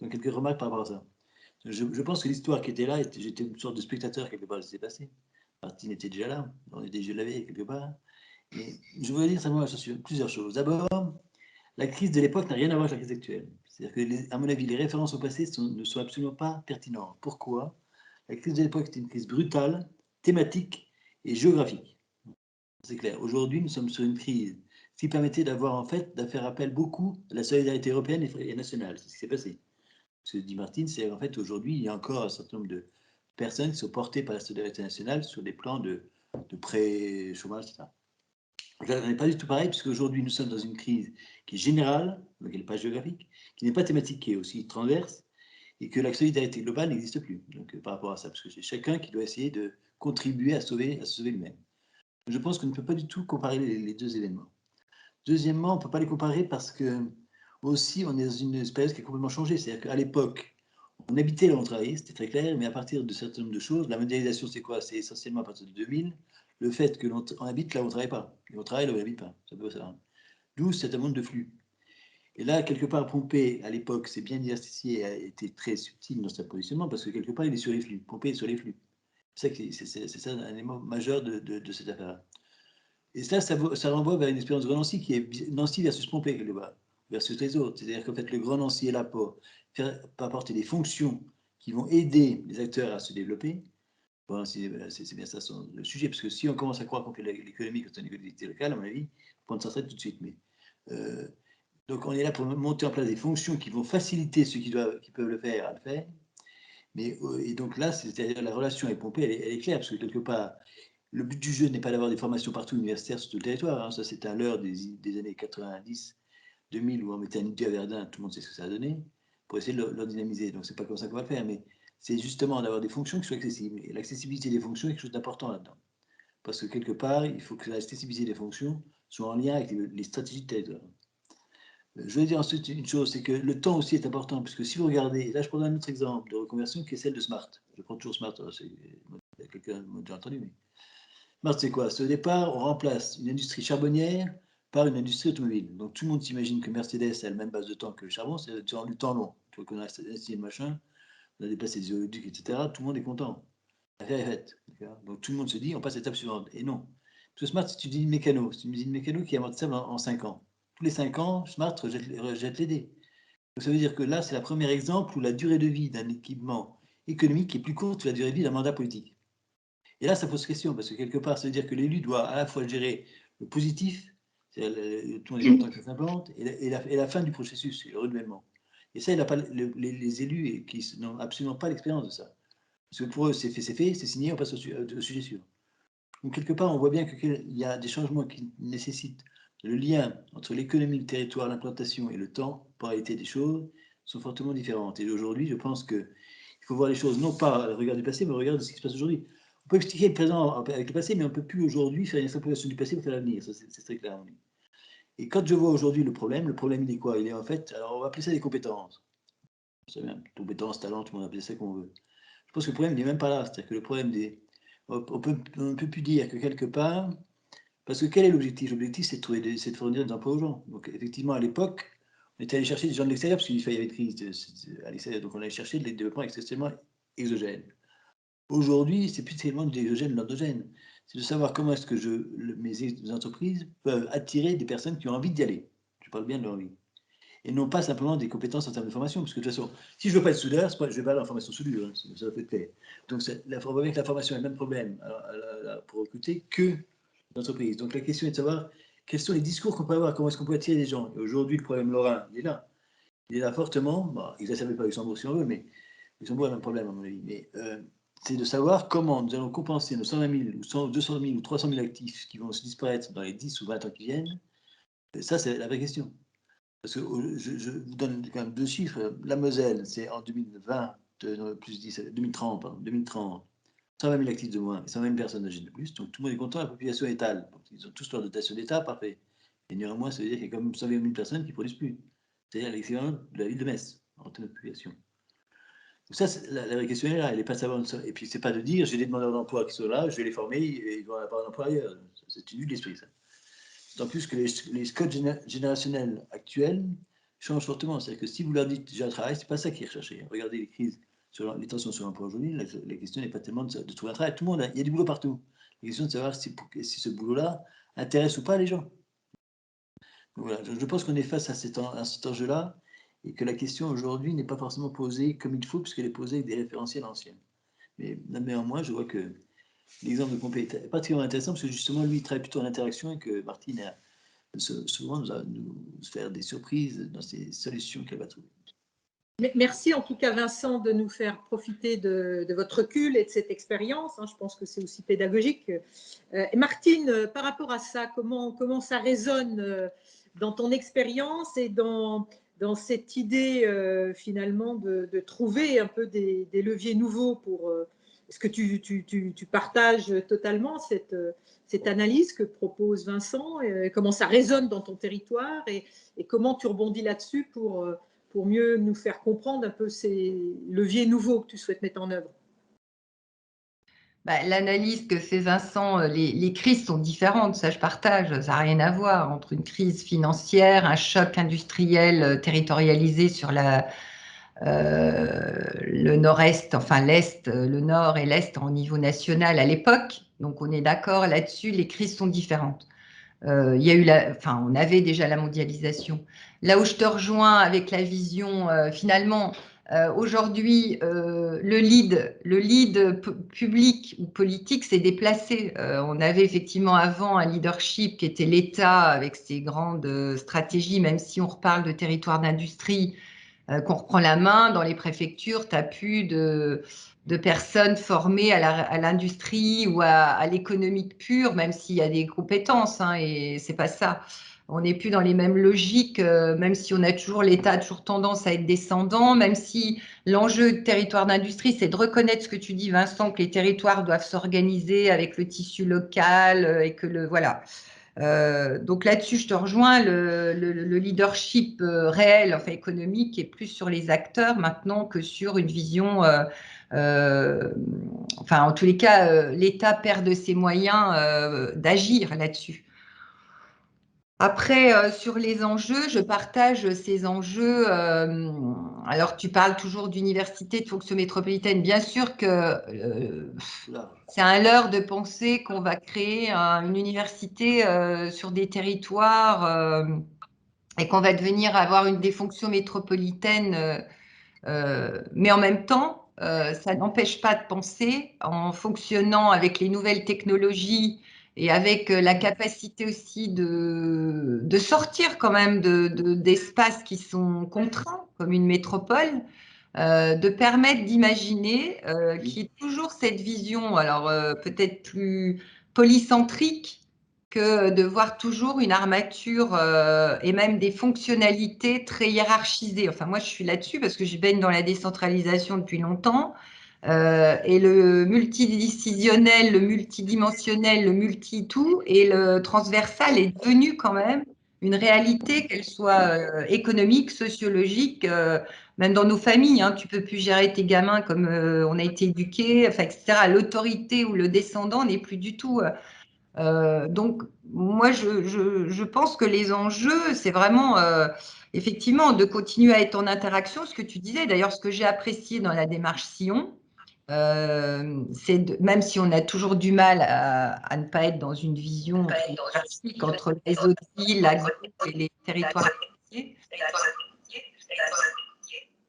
Donc, quelques remarques par rapport à ça. Je pense que l'histoire qui était là, j'étais une sorte de spectateur quelque part de ce qui s'est passé. Martine était déjà là, on était déjà là quelque part. Et je voudrais dire simplement plusieurs choses. D'abord, la crise de l'époque n'a rien à voir avec la crise actuelle. C'est-à-dire que, à mon avis, les références au passé ne sont absolument pas pertinentes. Pourquoi? La crise de l'époque était une crise brutale, thématique et géographique. C'est clair. Aujourd'hui, nous sommes sur une crise qui permettait d'avoir, en fait, de faire appel beaucoup à la solidarité européenne et nationale. C'est ce qui s'est passé. Ce que dit Martine, c'est en fait aujourd'hui, il y a encore un certain nombre de personnes qui sont portées par la solidarité nationale sur des plans de prêt, chômage, etc. Là, on n'est pas du tout pareil, puisque aujourd'hui, nous sommes dans une crise qui est générale, donc elle n'est pas géographique, qui n'est pas thématique, qui est aussi transverse, et que la solidarité globale n'existe plus. Donc, par rapport à ça, parce que c'est chacun qui doit essayer de contribuer à sauver lui-même. Je pense qu'on ne peut pas du tout comparer les deux événements. Deuxièmement, on ne peut pas les comparer parce que aussi, on est dans une période qui a complètement changé. C'est-à-dire qu'à l'époque, on habitait là où on travaillait, c'était très clair, mais à partir de certain nombre de choses, la mondialisation, c'est quoi? C'est essentiellement à partir de 2000, le fait que l'on habite là où on ne travaille pas, et on travaille là où on n'habite pas. Ça peut ça. D'où cet monde de flux. Et là, quelque part, Pompée, à l'époque, c'est bien diversifié, a été très subtil dans sa positionnement, parce que quelque part, il est sur les flux. Pompée est sur les flux. C'est ça un élément majeur de cette affaire-là. Et ça renvoie vers une expérience de Grand Nancy qui est Nancy versus Pompée, quelque part, versus les autres. C'est-à-dire qu'en fait, le Grand Nancy est là pour apporter des fonctions qui vont aider les acteurs à se développer. Bon, c'est bien ça le sujet, parce que si on commence à croire qu'on fait l'économie quand on est une collectivité locale, à mon avis, on prend ça tout de suite. Mais, donc on est là pour monter en place des fonctions qui vont faciliter ceux qui peuvent le faire à le faire. Mais, et donc là, c'est-à-dire la relation avec Pompée, elle est claire, parce que quelque part, le but du jeu n'est pas d'avoir des formations partout universitaires sur tout le territoire. Hein. Ça, c'est à l'heure des années 90, 2000, où on mettait un ITU à Verdun, tout le monde sait ce que ça a donné, pour essayer de le dynamiser. Donc, c'est pas comme ça qu'on va le faire, mais c'est justement d'avoir des fonctions qui soient accessibles. Et l'accessibilité des fonctions est quelque chose d'important là-dedans. Parce que quelque part, il faut que l'accessibilité des fonctions soit en lien avec les stratégies de territoire. Je veux dire ensuite une chose, c'est que le temps aussi est important, puisque si vous regardez, là je prends un autre exemple de reconversion qui est celle de Smart. Je prends toujours Smart, quelqu'un m'a déjà entendu, mais Smart, c'est quoi? C'est au départ, on remplace une industrie charbonnière par une industrie automobile. Donc tout le monde s'imagine que Mercedes a la même base de temps que le charbon, c'est du temps long. Tu vois qu'on a installé le machin, on a déplacé des oléoducs, etc. Tout le monde est content. L'affaire est faite. Donc tout le monde se dit, on passe à l'étape suivante. Et non. Parce que Smart, c'est une usine mécano. C'est une usine mécano qui est amortissable en 5 ans. Tous les 5 ans, Smart rejette les dés. Donc ça veut dire que là, c'est le premier exemple où la durée de vie d'un équipement économique est plus courte que la durée de vie d'un mandat politique. Et là, ça pose question, parce que quelque part, ça veut dire que l'élu doit à la fois gérer le positif, c'est-à-dire tout le monde est content que ça s'implante, et la fin du processus, le renouvellement. Et ça, il n'a pas les élus qui n'ont absolument pas l'expérience de ça. Parce que pour eux, c'est fait, c'est signé, on passe au sujet suivant. Donc, quelque part, on voit bien qu'il y a des changements qui nécessitent le lien entre l'économie, le territoire, l'implantation et le temps, pour réalité des choses, sont fortement différentes. Et aujourd'hui, je pense qu'il faut voir les choses non pas au regard du passé, mais au regard de ce qui se passe aujourd'hui. On peut expliquer le présent avec le passé, mais on ne peut plus aujourd'hui faire une extrapolation du passé pour faire l'avenir. Ça, c'est très clair. Et quand je vois aujourd'hui le problème, il est quoi? Il est en fait, alors on va appeler ça des compétences. C'est bien, compétences, talents, tout le monde appelle ça comme on veut. Je pense que le problème n'est même pas là. C'est-à-dire que le problème on ne peut plus dire que quelque part, parce que quel est l'objectif? L'objectif, c'est de fournir des emplois aux gens. Donc, effectivement, à l'époque, on était allé chercher des gens de l'extérieur, parce qu'il y avait une crise à l'extérieur. Donc, on allait chercher des développements extrêmement exogènes. Aujourd'hui, c'est plus tellement de l'exogène, de l'endogène. C'est de savoir comment est-ce que mes entreprises peuvent attirer des personnes qui ont envie d'y aller. Je parle bien de leur envie. Et non pas simplement des compétences en termes de formation, parce que de toute façon, si je ne veux pas être soudeur, je ne vais pas aller en formation soudure, hein, ça peut être clair. Donc, on voit bien que la formation a le même problème pour recruter que l'entreprise. Donc, la question est de savoir quels sont les discours qu'on peut avoir, comment est-ce qu'on peut attirer les gens. Et aujourd'hui, le problème lorrain, il est là. Il est là fortement, bon, exacerbé par Luxembourg si on veut, mais Luxembourg a le même problème, à mon avis. Mais c'est de savoir comment nous allons compenser nos 120 000, ou 200 000 ou 300 000 actifs qui vont se disparaître dans les 10 ou 20 ans qui viennent. Et ça, c'est la vraie question. Parce que je vous donne quand même deux chiffres. La Moselle, c'est en 2020, plus 10, 2030, pardon, 2030, 120 000 actifs de moins, 120 000 personnes âgées de plus. Donc tout le monde est content, la population est étale. Donc, ils ont tous leur dotation d'État, parfait. Et néanmoins, ça veut dire qu'il y a quand même 120 000 personnes qui ne produisent plus. c'est-à-dire l'équivalent de la ville de Metz en termes de population. Donc ça, la vraie question est là, elle n'est pas de savoir. Et puis, c'est pas de dire, j'ai des demandeurs d'emploi qui sont là, je vais les former et ils vont avoir un emploi ailleurs. C'est une vue de l'esprit, ça. D'autant plus que les codes générationnels actuels changent fortement. C'est-à-dire que si vous leur dites déjà un travail, c'est pas ça qu'ils recherchent. Regardez les crises, sur les tensions sur l'emploi aujourd'hui, la question n'est pas tellement de trouver un travail. Tout le monde, il y a du boulot partout. La question est de savoir si ce boulot-là intéresse ou pas les gens. Donc voilà, je pense qu'on est face à cet enjeu-là et que la question aujourd'hui n'est pas forcément posée comme il faut, puisqu'elle est posée avec des référentiels anciens. Mais néanmoins, je vois que l'exemple de Pompée est particulièrement intéressant, parce que justement, lui, il travaille plutôt en interaction et que Martine a souvent nous faire des surprises dans ces solutions qu'elle va trouver. Merci en tout cas, Vincent, de nous faire profiter de votre recul et de cette expérience. Je pense que c'est aussi pédagogique. Et Martine, par rapport à ça, comment ça résonne dans ton expérience et dans cette idée finalement de trouver un peu des leviers nouveaux pour… Est-ce que tu partages totalement cette analyse que propose Vincent, comment ça résonne dans ton territoire et comment tu rebondis là-dessus pour mieux nous faire comprendre un peu ces leviers nouveaux que tu souhaites mettre en œuvre? L'analyse que fait Vincent, les crises sont différentes, ça je partage, ça n'a rien à voir entre une crise financière, un choc industriel territorialisé sur le nord-est, enfin l'est, le nord et l'est au niveau national à l'époque. Donc on est d'accord là-dessus, les crises sont différentes. Il y a eu on avait déjà la mondialisation. Là où je te rejoins avec la vision, finalement, aujourd'hui, le lead public ou politique s'est déplacé. On avait effectivement avant un leadership qui était l'État avec ses grandes stratégies, même si on reparle de territoire d'industrie, qu'on reprend la main dans les préfectures, tu n'as plus de personnes formées à l'industrie ou à l'économique pure, même s'il y a des compétences, et c'est pas ça. On n'est plus dans les mêmes logiques, même si on a toujours, l'État a toujours tendance à être descendant, même si l'enjeu de territoire d'industrie, c'est de reconnaître ce que tu dis, Vincent, que les territoires doivent s'organiser avec le tissu local et que voilà. Donc là-dessus, je te rejoins, le leadership réel, enfin économique, est plus sur les acteurs maintenant que sur une vision. Enfin, en tous les cas, l'État perd de ses moyens d'agir là-dessus. Après, sur les enjeux, je partage ces enjeux. Alors, tu parles toujours d'université, de fonction métropolitaine. Bien sûr que c'est un leurre de penser qu'on va créer une université sur des territoires et qu'on va devenir avoir des fonctions métropolitaines. Mais en même temps, ça n'empêche pas de penser, en fonctionnant avec les nouvelles technologies et avec la capacité aussi de sortir quand même d'espaces qui sont contraints, comme une métropole, de permettre d'imaginer qu'il y ait toujours cette vision, alors peut-être plus polycentrique, que de voir toujours une armature et même des fonctionnalités très hiérarchisées. Enfin, moi, je suis là-dessus parce que je baigne dans la décentralisation depuis longtemps. Et le multidécisionnel, le multidimensionnel, le multi-tout et le transversal est devenu quand même une réalité, qu'elle soit économique, sociologique, même dans nos familles. Tu peux plus gérer tes gamins comme on a été éduqués, enfin, etc. L'autorité ou le descendant n'est plus du tout… donc, moi, je pense que les enjeux, c'est vraiment effectivement de continuer à être en interaction. Ce que tu disais, d'ailleurs, ce que j'ai apprécié dans la démarche Sillon, c'est même si on a toujours du mal à ne pas être dans une vision classique entre les autres villes, la et les territoires, il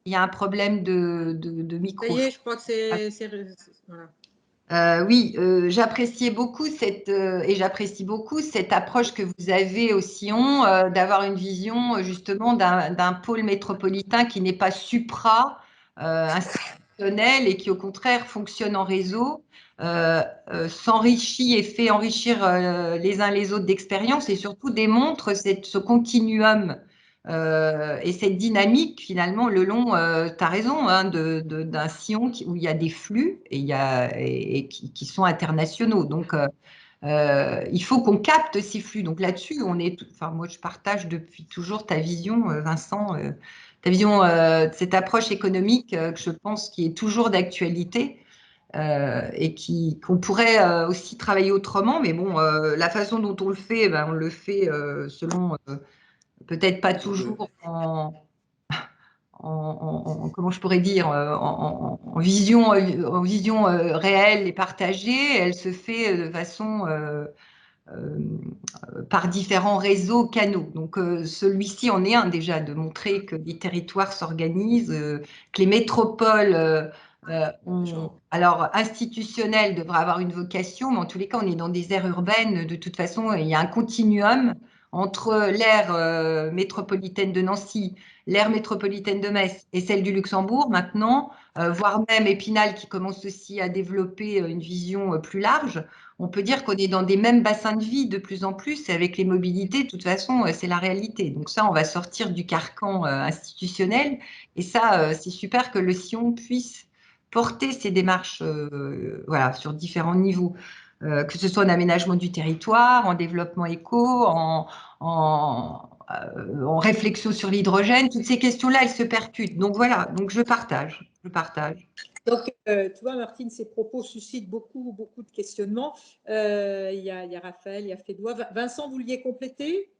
y a un problème de micro. Ça y est, je crois que c'est… Voilà. Oui, j'apprécie beaucoup cette approche que vous avez au Sillon, d'avoir une vision justement d'un pôle métropolitain qui n'est pas supra-institutionnel et qui au contraire fonctionne en réseau, s'enrichit et fait enrichir les uns les autres d'expérience et surtout démontre ce continuum et cette dynamique finalement le long, tu as raison, d'un sillon où il y a des flux et qui sont internationaux. Donc, il faut qu'on capte ces flux. Donc là-dessus, moi je partage depuis toujours ta vision, Vincent, ta vision de cette approche économique que je pense qui est toujours d'actualité et qu'on pourrait aussi travailler autrement. Mais bon, la façon dont on le fait, on le fait selon peut-être pas toujours comment je pourrais dire, en vision réelle et partagée. Elle se fait de façon par différents réseaux, canaux. Donc, celui-ci en est un déjà, de montrer que les territoires s'organisent, que les métropoles alors, institutionnelles devraient avoir une vocation, mais en tous les cas, on est dans des aires urbaines. De toute façon, il y a un continuum entre l'aire métropolitaine de Nancy, l'aire métropolitaine de Metz et celle du Luxembourg maintenant, voire même Épinal qui commence aussi à développer une vision plus large. On peut dire qu'on est dans des mêmes bassins de vie de plus en plus, et avec les mobilités, de toute façon, c'est la réalité. Donc ça, on va sortir du carcan institutionnel, et ça, c'est super que le Sion puisse porter ces démarches voilà, sur différents niveaux, que ce soit en aménagement du territoire, en développement éco, en réflexion sur l'hydrogène. Toutes ces questions-là, elles se percutent. Donc voilà, donc je partage. Donc, tu vois, Martine, ces propos suscitent beaucoup de questionnements. Il y a Raphaël, il y a Fédois. Vincent, vous vouliez compléter?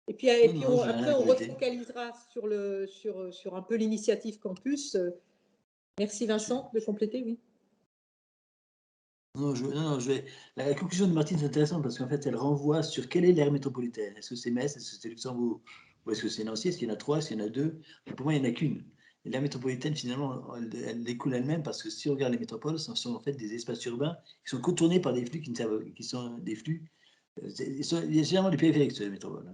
Et puis, après, on refocalisera sur un peu l'initiative campus. Merci, Vincent, de compléter, oui. La conclusion de Martine, c'est intéressant parce qu'en fait, elle renvoie sur quelle est l'aire métropolitaine. Est-ce que c'est Metz, est-ce que c'est Luxembourg, ou est-ce que c'est Nancy? Est-ce qu'il y en a 3, est-ce qu'il y en a 2? Pour moi, il n'y en a qu'une. L'aire métropolitaine, finalement, elle découle elle-même parce que si on regarde les métropoles, ce sont en fait des espaces urbains qui sont contournés par des flux qui sont des flux. Il y a généralement des périphériques sur les métropoles.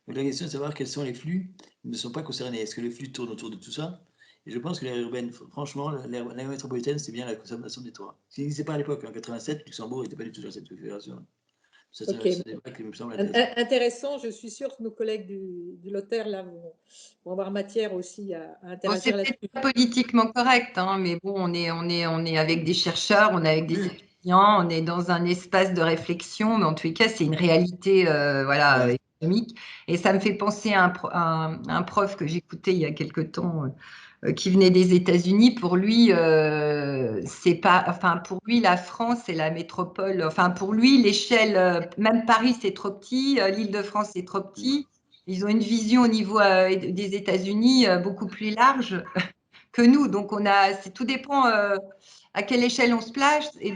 Donc la question est de savoir quels sont les flux qui ne sont pas concernés. Est-ce que le flux tourne autour de tout ça? Et je pense que l'aire urbaine, franchement, l'aire métropolitaine, c'est bien la consommation des toits. Ce qui n'existait pas à l'époque. En 87, Luxembourg n'était pas du tout dans cette configuration. C'est un débat qui me semble intéressant. Je suis sûre que nos collègues du Lothaire là, vont avoir matière aussi à interagir là-dessus. C'est pas politiquement correct, hein, mais bon, on est avec des chercheurs, on est avec des étudiants, on est dans un espace de réflexion, mais en tous les cas, c'est une réalité voilà, économique. Et ça me fait penser à un prof que j'écoutais il y a quelque temps, qui venait des États-Unis. Pour lui, pour lui, la France c'est la métropole. Enfin, pour lui, l'échelle, même Paris c'est trop petit, l'Île-de-France c'est trop petit. Ils ont une vision au niveau des États-Unis beaucoup plus large que nous. Donc, tout dépend à quelle échelle on se place et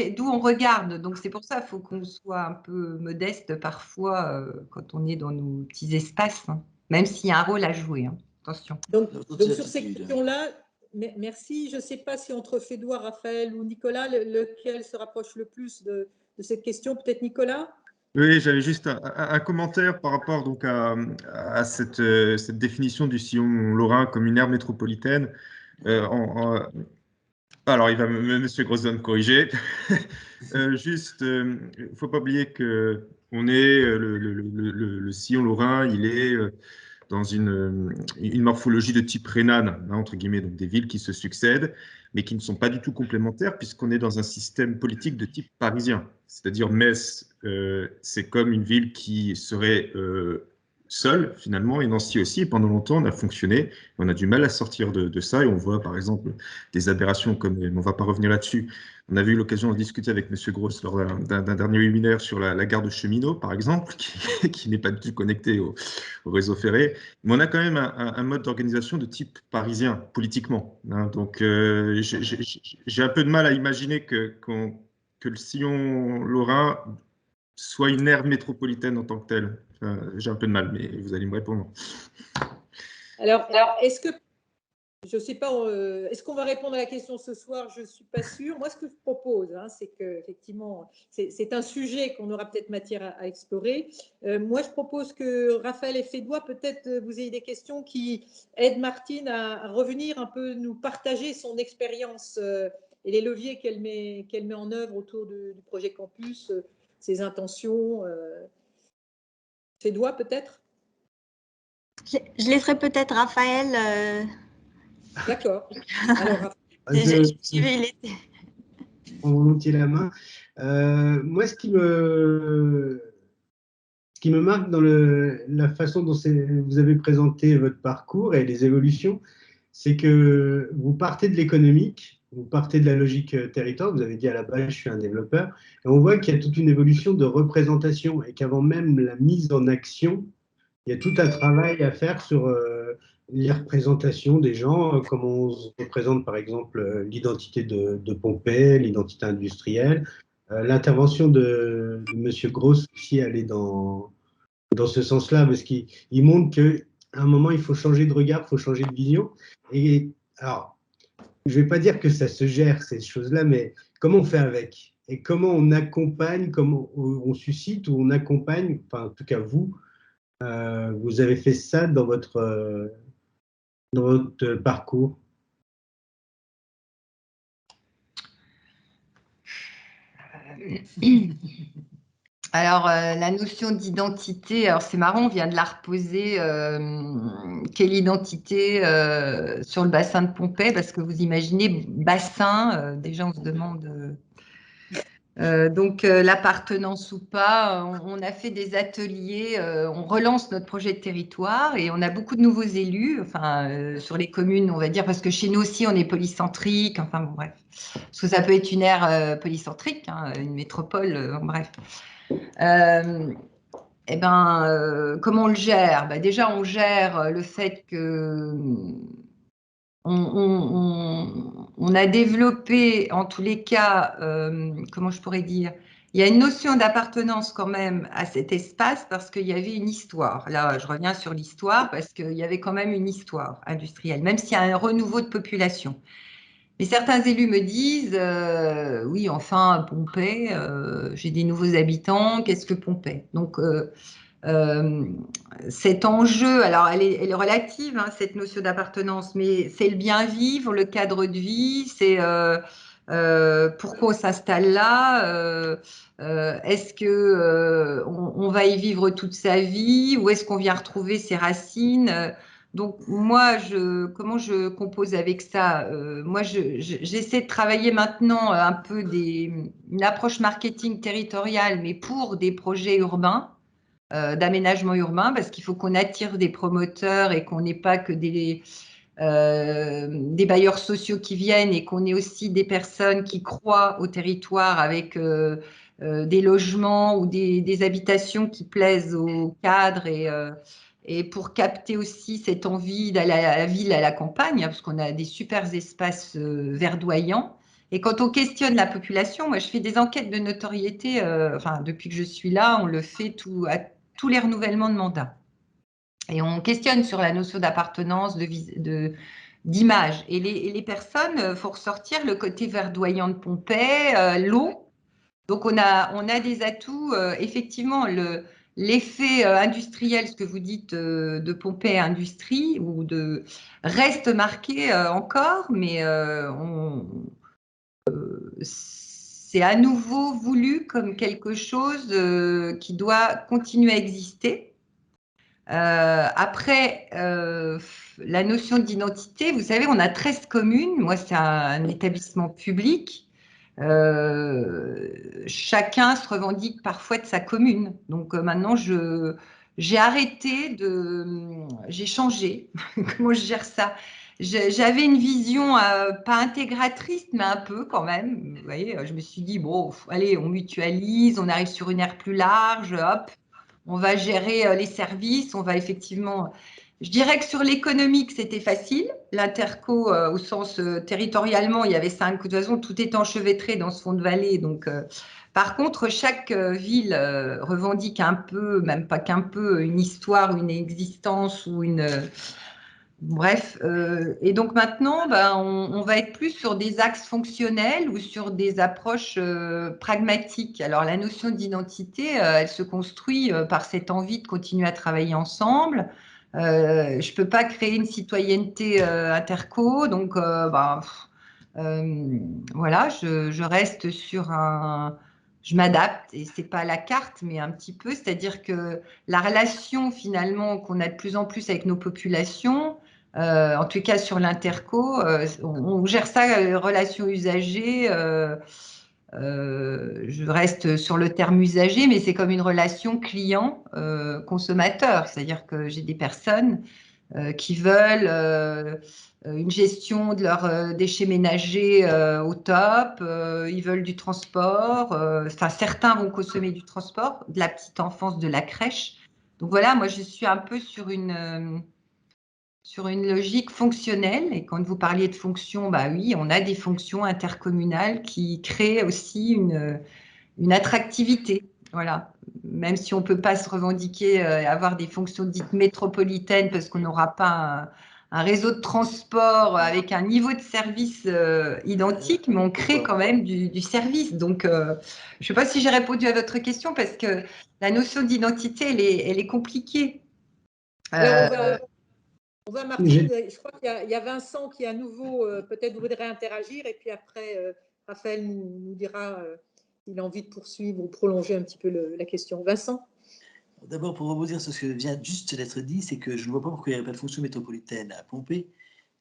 d'où on regarde. Donc, c'est pour ça qu'il faut qu'on soit un peu modeste parfois quand on est dans nos petits espaces, hein, même s'il y a un rôle à jouer. Hein. Attention. Donc sur ces questions-là, merci. Je ne sais pas si entre Fédois, Raphaël ou Nicolas, lequel se rapproche le plus de cette question. Peut-être Nicolas? Oui, j'avais juste un commentaire par rapport donc à cette définition du sillon lorrain comme une aire métropolitaine. Alors, il va Monsieur Gros me corriger. Juste, il ne faut pas oublier que le sillon lorrain, il est dans une morphologie de type rhénane, hein, entre guillemets, donc des villes qui se succèdent, mais qui ne sont pas du tout complémentaires, puisqu'on est dans un système politique de type parisien. C'est-à-dire Metz, c'est comme une ville qui serait seule, finalement, et Nancy aussi, et pendant longtemps, on a fonctionné, on a du mal à sortir de ça, et on voit, par exemple, des aberrations, comme, on ne va pas revenir là-dessus. On avait eu l'occasion de discuter avec M. Gross lors d'un dernier webinaire sur la gare de Cheminot, par exemple, qui n'est pas du tout connectée au réseau ferré. Mais on a quand même un mode d'organisation de type parisien, politiquement. Hein. Donc, j'ai un peu de mal à imaginer que le sillon lorrain soit une aire métropolitaine en tant que telle. Enfin, j'ai un peu de mal, mais vous allez me répondre. Alors est-ce que, je ne sais pas, est-ce qu'on va répondre à la question ce soir? Je ne suis pas sûre. Moi, ce que je propose, hein, c'est qu'effectivement, c'est un sujet qu'on aura peut-être matière à explorer. Moi, je propose que Raphaël et Fédois, peut-être vous ayez des questions qui aident Martine à revenir un peu, nous partager son expérience et les leviers qu'elle met en œuvre autour du projet Campus, ses intentions. Fédois, peut-être? Je laisserai peut-être Raphaël. D'accord. Alors, Je prends volontiers la main. Moi, ce qui me marque dans la façon dont vous avez présenté votre parcours et les évolutions, c'est que vous partez de l'économique, vous partez de la logique territoire, vous avez dit à la base, je suis un développeur, et on voit qu'il y a toute une évolution de représentation et qu'avant même la mise en action, il y a tout un travail à faire sur les représentations des gens, comment on se représente par exemple l'identité de Pompée, l'identité industrielle. L'intervention de M. Gross aussi allait dans ce sens-là, parce qu'il montre qu'à un moment, il faut changer de regard, il faut changer de vision. Et alors, je ne vais pas dire que ça se gère, ces choses-là, mais comment on fait avec? Et comment on accompagne, comment on suscite ou on accompagne, enfin, en tout cas vous, vous avez fait ça dans votre parcours? Alors, la notion d'identité, alors c'est marrant, on vient de la reposer. Quelle identité sur le bassin de Pompée? Parce que vous imaginez, bassin, déjà on se demande l'appartenance ou pas. On a fait des ateliers, on relance notre projet de territoire et on a beaucoup de nouveaux élus, enfin, sur les communes, on va dire, parce que chez nous aussi, on est polycentrique, enfin bon, bref. Parce que ça peut être une aire polycentrique, hein, une métropole, bref. Comment on le gère? Déjà, on gère le fait que on a développé, en tous les cas, comment je pourrais dire, il y a une notion d'appartenance quand même à cet espace parce qu'il y avait une histoire. Là, je reviens sur l'histoire parce qu'il y avait quand même une histoire industrielle, même s'il y a un renouveau de population. Mais certains élus me disent, oui, enfin, Pompée, j'ai des nouveaux habitants, qu'est-ce que Pompée? Donc, cet enjeu, alors elle est relative, hein, cette notion d'appartenance, mais c'est le bien vivre, le cadre de vie, c'est pourquoi on s'installe là, est-ce que on va y vivre toute sa vie, ou est-ce qu'on vient retrouver ses racines? Donc moi, comment je compose avec ça? Moi, j'essaie de travailler maintenant un peu une approche marketing territoriale, mais pour des projets urbains, d'aménagement urbain, parce qu'il faut qu'on attire des promoteurs et qu'on n'ait pas que des bailleurs sociaux qui viennent et qu'on ait aussi des personnes qui croient au territoire avec des logements ou des habitations qui plaisent aux cadres et pour capter aussi cette envie d'aller à la ville, à la campagne, hein, parce qu'on a des super espaces verdoyants. Et quand on questionne la population, moi je fais des enquêtes de notoriété, enfin depuis que je suis là, on le fait à tous les renouvellements de mandat. Et on questionne sur la notion d'appartenance, d'image. Et les personnes, il faut ressortir le côté verdoyant de Pompée, l'eau. Donc, on a des atouts, effectivement, l'effet industriel, ce que vous dites de Pompée Industrie, reste marqué encore, mais c'est à nouveau voulu comme quelque chose qui doit continuer à exister. Après, la notion d'identité, vous savez, on a 13 communes. Moi, c'est un établissement public. Chacun se revendique parfois de sa commune. Donc maintenant, j'ai changé. Comment je gère ça? J'avais une vision pas intégratrice, mais un peu quand même. Vous voyez, je me suis dit, bon, allez, on mutualise, on arrive sur une aire plus large, hop, on va gérer les services, on va effectivement… Je dirais que sur l'économique, c'était facile. L'interco, au sens territorialement, il y avait 5. De toute façon, tout est enchevêtré dans ce fond de vallée. Donc, par contre, chaque ville revendique un peu, même pas qu'un peu, une histoire, une existence ou une… bref. Et donc maintenant, on va être plus sur des axes fonctionnels ou sur des approches pragmatiques. Alors, la notion d'identité, elle se construit par cette envie de continuer à travailler ensemble. Je ne peux pas créer une citoyenneté interco, donc voilà, je reste sur je m'adapte et c'est pas à la carte, mais un petit peu, c'est-à-dire que la relation finalement qu'on a de plus en plus avec nos populations, en tout cas sur l'interco, on gère ça, relations usagers. je reste sur le terme usager, mais c'est comme une relation client-consommateur. C'est-à-dire que j'ai des personnes qui veulent une gestion de leurs déchets ménagers au top, ils veulent du transport, enfin certains vont consommer du transport, de la petite enfance, de la crèche. Donc voilà, moi je suis un peu sur une logique fonctionnelle. Et quand vous parliez de fonctions, bah oui, on a des fonctions intercommunales qui créent aussi une attractivité. Voilà. Même si on ne peut pas se revendiquer avoir des fonctions dites métropolitaines parce qu'on n'aura pas un réseau de transport avec un niveau de service identique, mais on crée quand même du service. Donc, je ne sais pas si j'ai répondu à votre question parce que la notion d'identité, elle est compliquée. Alors, on va, Martine, je crois qu'il y a Vincent qui à nouveau peut-être voudrait interagir et puis après, Raphaël nous dira s'il a envie de poursuivre ou prolonger un petit peu la question. Vincent? D'abord, pour rebondir sur ce que vient juste d'être dit, c'est que je ne vois pas pourquoi il n'y aurait pas de fonction métropolitaine à Pompée.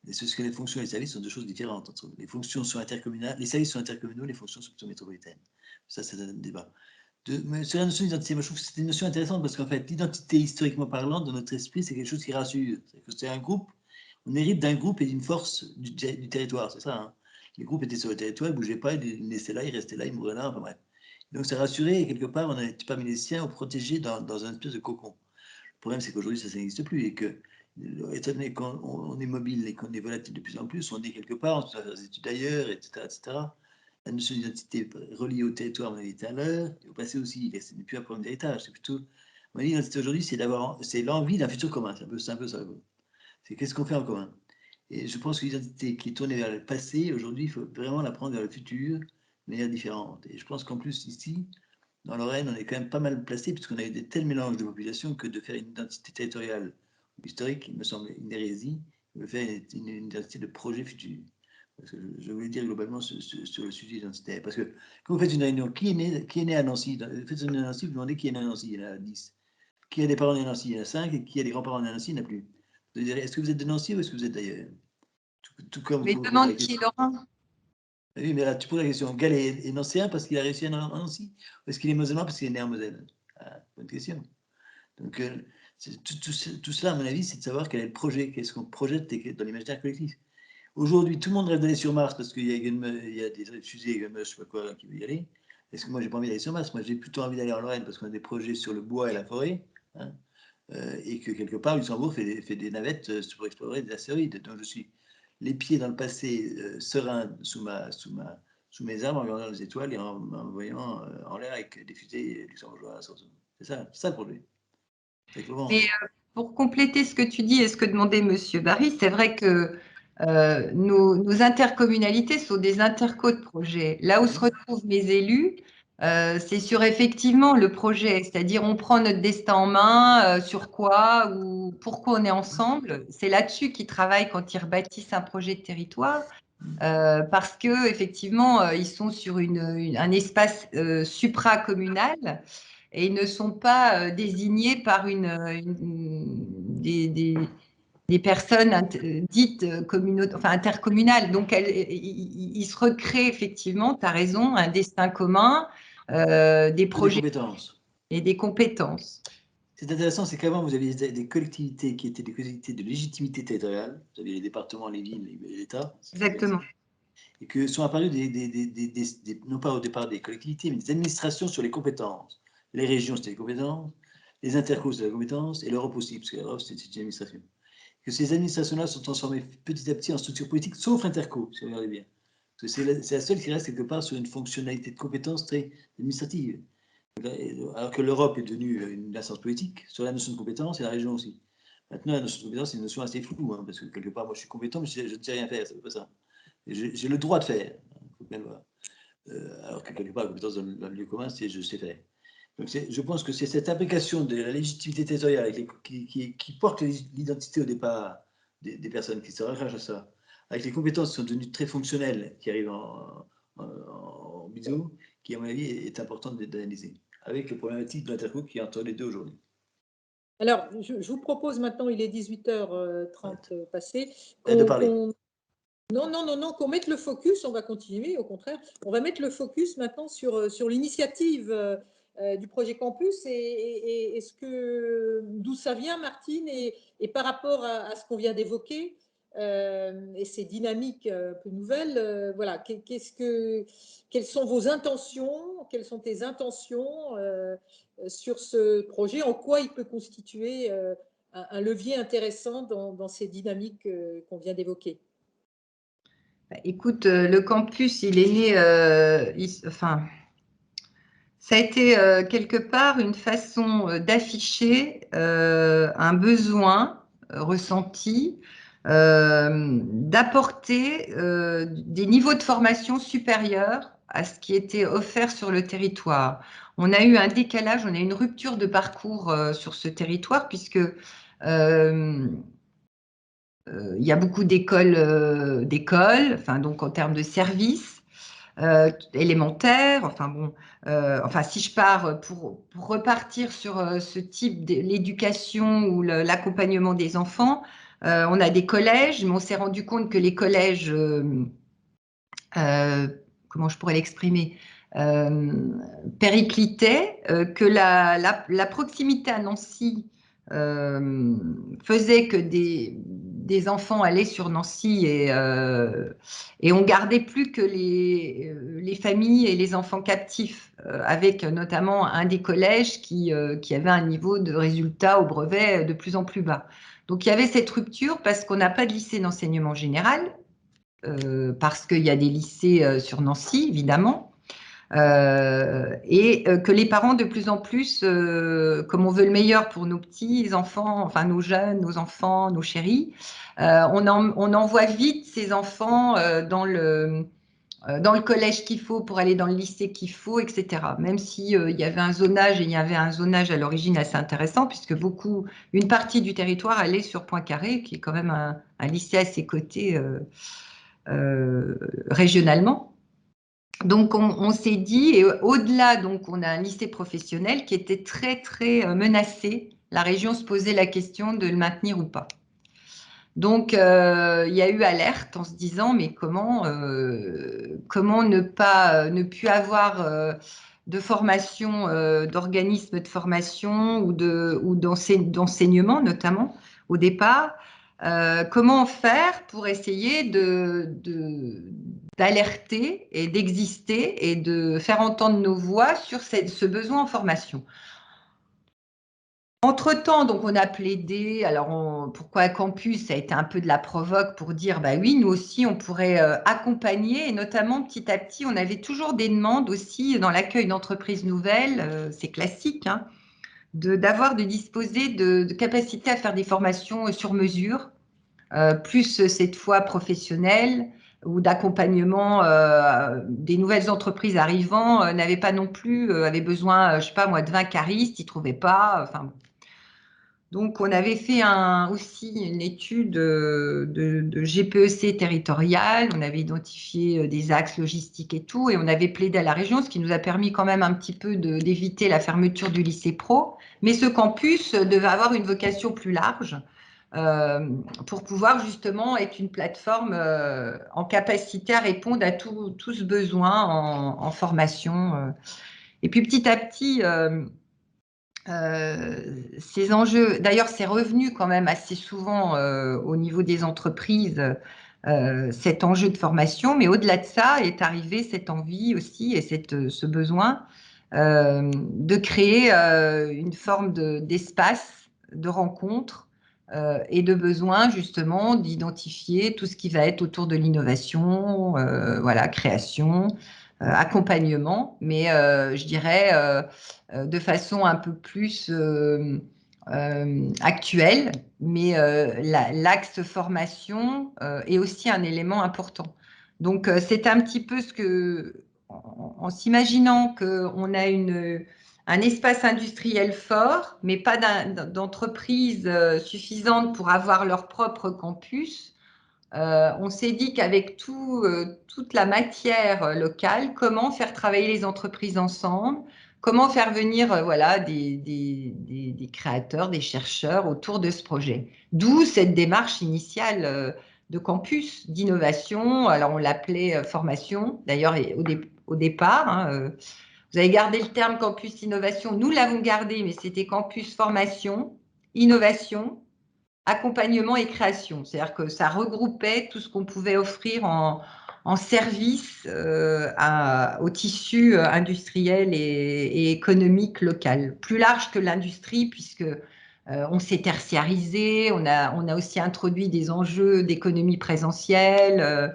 Parce que les fonctions et les services sont deux choses différentes. Les fonctions sont intercommunales, les services sont intercommunaux, les fonctions sont plutôt métropolitaines. Ça, c'est un débat. Mais sur la notion d'identité, moi je trouve que c'est une notion intéressante parce qu'en fait, l'identité, historiquement parlant, dans notre esprit, c'est quelque chose qui rassure. C'est un groupe, on hérite d'un groupe et d'une force du territoire, c'est ça. Hein. Les groupes étaient sur le territoire, ils ne bougeaient pas, ils laissaient là, ils restaient là, ils mouraient là, enfin bref. Donc ça rassurait et quelque part, on était parmi les siens, on protégés dans un espèce de cocon. Le problème, c'est qu'aujourd'hui, ça n'existe plus et que, étant donné qu'on est mobile et qu'on est volatile de plus en plus, on est quelque part, on se fait faire des études ailleurs, etc., etc. La notion d'identité reliée au territoire, on a dit tout à l'heure, et au passé aussi, ce n'est plus un problème d'héritage, c'est plutôt. L'identité aujourd'hui, c'est l'envie d'un futur commun, c'est un peu ça. C'est qu'est-ce qu'on fait en commun. Et je pense que l'identité qui est tournée vers le passé, aujourd'hui, il faut vraiment la prendre vers le futur de manière différente. Et je pense qu'en plus, ici, dans Lorraine, on est quand même pas mal placé, puisqu'on a eu des tels mélanges de population que de faire une identité territoriale ou historique, il me semble une hérésie, de faire une identité de projet futur. Parce que je voulais dire globalement sur le sujet identitaire. Parce que quand vous faites une réunion, qui est né à Nancy? Vous faites une réunion à Nancy, vous demandez qui est né à Nancy, il y en a 10. Qui a des parents nés à Nancy, il y en a 5. Et qui a des grands-parents nés à Nancy, il n'y en a plus. Vous direz, est-ce que vous êtes de Nancy ou est-ce que vous êtes d'ailleurs? Tout comme Mais vous posez la demande qui, question. Laurent? Oui, mais là, tu poses la question. Gal est nancéen parce qu'il a réussi à aller en Nancy? Ou est-ce qu'il est mosellan parce qu'il est né en Moselle? Bonne question. Donc, tout cela, à mon avis, c'est de savoir quel est le projet, qu'est-ce qu'on projette dans l'imaginaire collectif. Aujourd'hui, tout le monde rêve d'aller sur Mars parce qu'il y a des fusées, je ne sais pas quoi, qui veut y aller. Est-ce que moi, j'ai pas envie d'aller sur Mars? Moi, j'ai plutôt envie d'aller en Lorraine parce qu'on a des projets sur le bois et la forêt. Hein, et que quelque part, Luxembourg fait des navettes pour explorer des astéroïdes. Donc, je suis les pieds dans le passé, serein sous mes armes, en regardant les étoiles et en voyant en l'air avec des fusées luxembourgeoises. C'est ça le projet. Mais pour compléter ce que tu dis et ce que demandait M. Barry, c'est vrai que nos intercommunalités sont des intercos de projets. Là où se retrouvent mes élus, c'est sur effectivement le projet, c'est-à-dire on prend notre destin en main, sur quoi ou pourquoi on est ensemble. C'est là-dessus qu'ils travaillent quand ils rebâtissent un projet de territoire. Parce que effectivement, ils sont sur un espace supracommunal et ils ne sont pas désignés par des personnes dites intercommunales. Donc, ils se recréent effectivement, tu as raison, un destin commun, des projets et des compétences. C'est intéressant, c'est qu'avant, vous aviez des collectivités qui étaient des collectivités de légitimité territoriale. Vous aviez les départements, les villes et l'État. Exactement. Et que sont apparues, non pas au départ des collectivités, mais des administrations sur les compétences. Les régions, c'était les compétences. Les intercos, c'était la compétence. Et l'Europe aussi, parce que l'Europe, c'était une administration. Que ces administrations-là sont transformées petit à petit en structures politiques, sauf l'interco, si vous regardez bien. Parce que c'est la seule qui reste quelque part sur une fonctionnalité de compétence très administrative. Alors que l'Europe est devenue une instance politique sur la notion de compétence et la région aussi. Maintenant, la notion de compétence, c'est une notion assez floue, hein, parce que quelque part, moi, je suis compétent, mais je ne sais rien faire, ça ne veut pas ça. J'ai le droit de faire, faut bien le voir. Alors que quelque part, la compétence dans le lieu commun, c'est je sais faire. Donc je pense que c'est cette implication de la légitimité territoriale qui porte l'identité au départ des personnes qui se rattachent à ça, avec les compétences qui sont devenues très fonctionnelles, qui arrivent en biseau, qui, à mon avis, est importante d'analyser, avec le problématique de l'interco qui est entre les deux aujourd'hui. Alors, je vous propose maintenant, il est 18h30 passé, de parler. Non, qu'on mette le focus, on va continuer, au contraire, on va mettre le focus maintenant sur l'initiative du projet Campus et d'où ça vient, Martine, et par rapport à ce qu'on vient d'évoquer, et ces dynamiques un peu nouvelles, voilà, quelles sont vos intentions, quelles sont tes intentions sur ce projet, en quoi il peut constituer un levier intéressant dans ces dynamiques qu'on vient d'évoquer? Écoute, le campus, il est né, enfin, ça a été quelque part une façon d'afficher un besoin ressenti, d'apporter des niveaux de formation supérieurs à ce qui était offert sur le territoire. On a eu un décalage, on a eu une rupture de parcours sur ce territoire puisque il y a beaucoup d'écoles, enfin donc en termes de services élémentaires. Enfin bon, enfin si je pars pour repartir sur ce type de l'éducation ou l'accompagnement des enfants, on a des collèges, mais on s'est rendu compte que les collèges, comment je pourrais l'exprimer, périclitaient, que la proximité à Nancy faisait que des enfants allaient sur Nancy et on gardait plus que les familles et les enfants captifs, avec notamment un des collèges qui avait un niveau de résultat au brevet de plus en plus bas. Donc il y avait cette rupture parce qu'on n'a pas de lycée d'enseignement général, parce qu'il y a des lycées sur Nancy, évidemment. Et que les parents de plus en plus, comme on veut le meilleur pour nos petits enfants, enfin nos jeunes, nos enfants, nos chéris, on envoie vite ces enfants dans le collège qu'il faut pour aller dans le lycée qu'il faut, etc. Même si il y avait un zonage, et il y avait un zonage à l'origine assez intéressant, puisque une partie du territoire allait sur Poincaré, qui est quand même un lycée à ses côtés régionalement. Donc, on s'est dit, et au-delà, donc, on a un lycée professionnel qui était très, très menacé. La région se posait la question de le maintenir ou pas. Donc, il y a eu alerte en se disant, mais comment ne plus avoir de formation, d'organismes de formation ou d'enseignement, notamment, au départ. Comment faire pour essayer d'alerter et d'exister et de faire entendre nos voix sur ce besoin en formation. Entre-temps, donc on a plaidé, alors pourquoi Campus, ça a été un peu de la provoque pour dire, bah oui, nous aussi, on pourrait accompagner, et notamment petit à petit, on avait toujours des demandes aussi dans l'accueil d'entreprises nouvelles, c'est classique, hein, de disposer de capacités à faire des formations sur mesure, plus cette fois professionnelles, ou d'accompagnement des nouvelles entreprises arrivant, n'avaient pas non plus, avaient besoin, je sais pas moi, de 20 caristes, ils ne trouvaient pas, enfin. Donc, on avait fait aussi une étude de GPEC territoriale, on avait identifié des axes logistiques et tout, et on avait plaidé à la région, ce qui nous a permis quand même un petit peu d'éviter la fermeture du lycée pro. Mais ce campus devait avoir une vocation plus large pour pouvoir justement être une plateforme en capacité à répondre à tout ce besoin en formation. Et puis petit à petit, ces enjeux, d'ailleurs, c'est revenu quand même assez souvent au niveau des entreprises, cet enjeu de formation, mais au-delà de ça est arrivé cette envie aussi et ce besoin de créer une forme d'espace de rencontre et de besoin justement d'identifier tout ce qui va être autour de l'innovation, voilà, création, accompagnement, mais je dirais de façon un peu plus actuelle, mais l'axe formation est aussi un élément important. Donc, c'est un petit peu en s'imaginant qu'on a un espace industriel fort, mais pas d'entreprise suffisante pour avoir leur propre campus. On s'est dit qu'avec toute la matière locale, comment faire travailler les entreprises ensemble, comment faire venir voilà, des créateurs, des chercheurs autour de ce projet. D'où cette démarche initiale campus, d'innovation. Alors, on l'appelait formation, d'ailleurs, au départ. Hein, vous avez gardé le terme campus innovation. Nous l'avons gardé, mais c'était campus formation, innovation, accompagnement et création. C'est-à-dire que ça regroupait tout ce qu'on pouvait offrir en service au tissu industriel et économique local. Plus large que l'industrie, puisque on s'est tertiarisé, on a aussi introduit des enjeux d'économie présentielle,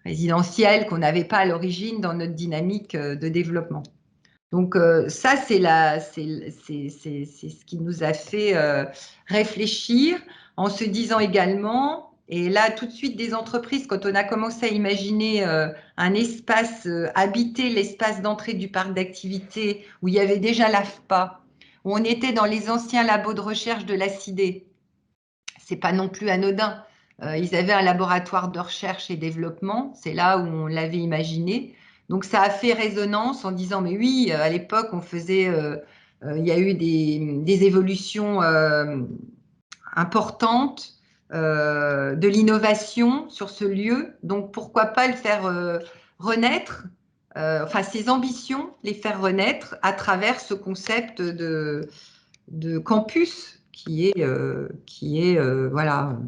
résidentielle, qu'on n'avait pas à l'origine dans notre dynamique de développement. Donc ça, c'est ce qui nous a fait réfléchir en se disant également, et là tout de suite des entreprises, quand on a commencé à imaginer un espace habité, l'espace d'entrée du parc d'activités, où il y avait déjà l'AFPA, où on était dans les anciens labos de recherche de la CIDE, c'est pas non plus anodin. Ils avaient un laboratoire de recherche et développement, c'est là où on l'avait imaginé. Donc, ça a fait résonance en disant, mais oui, à l'époque, on faisait, il y a eu des évolutions importantes, de l'innovation sur ce lieu. Donc, pourquoi pas le faire renaître, enfin, ces ambitions, les faire renaître à travers ce concept de campus qui est voilà.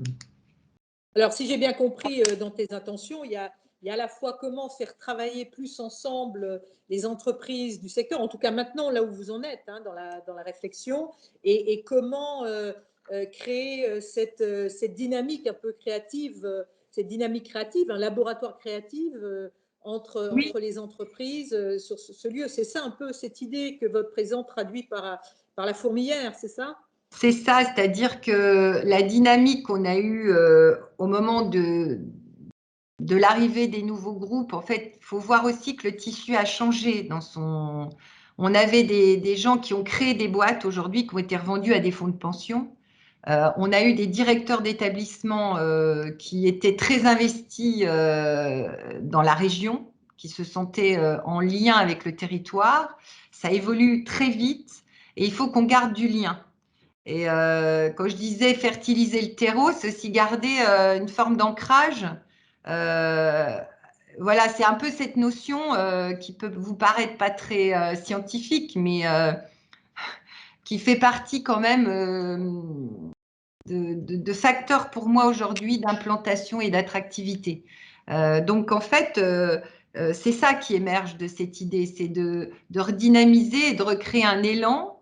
Alors, si j'ai bien compris dans tes intentions, il y a à la fois comment faire travailler plus ensemble les entreprises du secteur, en tout cas maintenant, là où vous en êtes, hein, dans la réflexion, et comment créer cette dynamique un peu créative, cette dynamique créative, un laboratoire créatif entre les entreprises sur ce lieu. C'est ça un peu cette idée que votre présent traduit par la fourmilière, c'est ça ? C'est ça, c'est-à-dire que la dynamique qu'on a eue au moment de l'arrivée des nouveaux groupes, en fait, il faut voir aussi que le tissu a changé dans son… On avait des gens qui ont créé des boîtes aujourd'hui qui ont été revendues à des fonds de pension. On a eu des directeurs d'établissements qui étaient très investis dans la région, qui se sentaient en lien avec le territoire. Ça évolue très vite et il faut qu'on garde du lien. Et quand je disais fertiliser le terreau, c'est aussi garder une forme d'ancrage. Voilà, c'est un peu cette notion qui peut vous paraître pas très scientifique, mais qui fait partie quand même de facteurs pour moi aujourd'hui d'implantation et d'attractivité. Donc en fait, c'est ça qui émerge de cette idée, c'est de redynamiser et de recréer un élan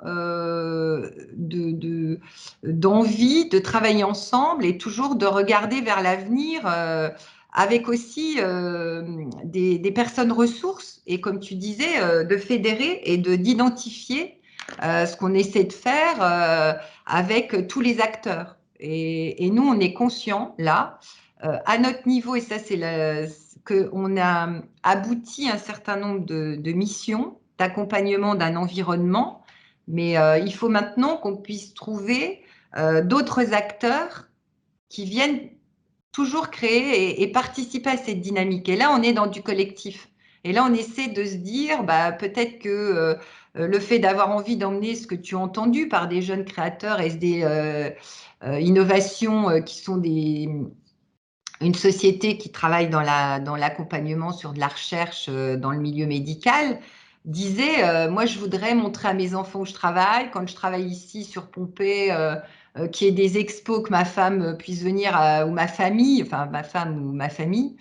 d'envie de travailler ensemble et toujours de regarder vers l'avenir avec aussi des personnes ressources et comme tu disais, de fédérer et d'identifier ce qu'on essaie de faire avec tous les acteurs. Et nous, on est conscients, là, à notre niveau, et ça, c'est qu'on a abouti à un certain nombre de missions d'accompagnement d'un environnement, mais il faut maintenant qu'on puisse trouver d'autres acteurs qui viennent toujours créer et participer à cette dynamique. Et là, on est dans du collectif. Et là, on essaie de se dire, bah, peut-être que le fait d'avoir envie d'emmener ce que tu as entendu par des jeunes créateurs et des innovations qui sont une société qui travaille dans l'accompagnement sur de la recherche dans le milieu médical, disait, moi, je voudrais montrer à mes enfants où je travaille. Quand je travaille ici sur Pompée, qu'il y ait des expos, que ma femme puisse venir, ou ma famille, enfin ma femme ou ma famille.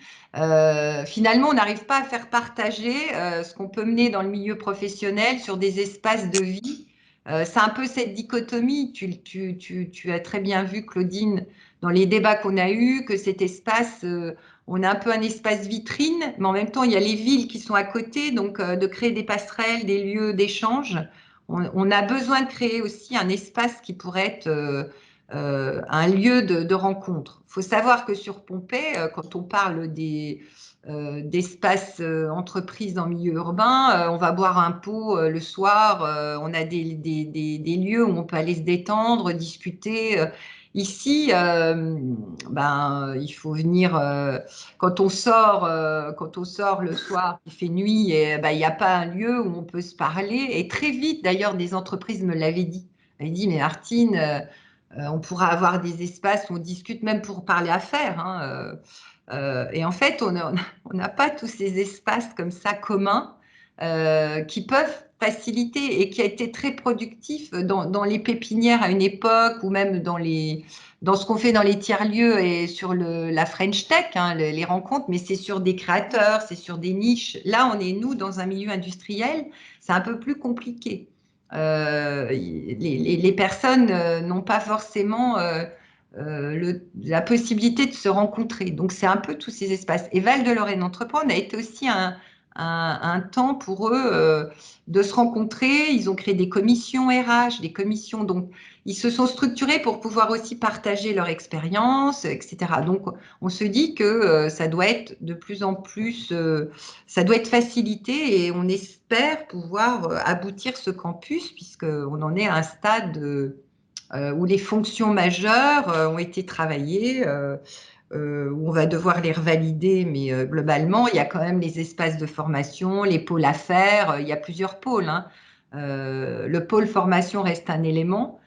Finalement, on n'arrive pas à faire partager ce qu'on peut mener dans le milieu professionnel sur des espaces de vie. C'est un peu cette dichotomie. Tu as très bien vu, Claudine, dans les débats qu'on a eus, que cet espace, on a un peu un espace vitrine, mais en même temps, il y a les villes qui sont à côté, donc de créer des passerelles, des lieux d'échange. On a besoin de créer aussi un espace qui pourrait être un lieu de rencontre. Il faut savoir que sur Pompée, quand on parle d'espaces entreprises en milieu urbain, on va boire un pot le soir, on a des lieux où on peut aller se détendre, discuter. Ici, il faut venir quand on sort le soir, il fait nuit, et il n'y a pas un lieu où on peut se parler. Et très vite, d'ailleurs, des entreprises me l'avaient dit. Elles m'avaient dit, mais Martine, On pourra avoir des espaces où on discute même pour parler affaires, hein, et en fait, on n'a pas tous ces espaces comme ça communs qui peuvent faciliter et qui a été très productif dans les pépinières à une époque ou même dans ce qu'on fait dans les tiers-lieux et sur la French Tech, hein, les rencontres, mais c'est sur des créateurs, c'est sur des niches. Là, on est, nous, dans un milieu industriel, c'est un peu plus compliqué. Les personnes n'ont pas forcément la possibilité de se rencontrer. Donc, c'est un peu tous ces espaces. Et Val de Lorraine Entreprendre a été aussi un temps pour eux de se rencontrer. Ils ont créé des commissions RH, des commissions. Donc, ils se sont structurés pour pouvoir aussi partager leur expérience, etc. Donc, on se dit que ça doit être de plus en plus, ça doit être facilité et on espère pouvoir aboutir ce campus puisqu'on en est à un stade où les fonctions majeures ont été travaillées, où on va devoir les revalider, mais globalement, il y a quand même les espaces de formation, les pôles affaires, il y a plusieurs pôles, hein. Le pôle formation reste un élément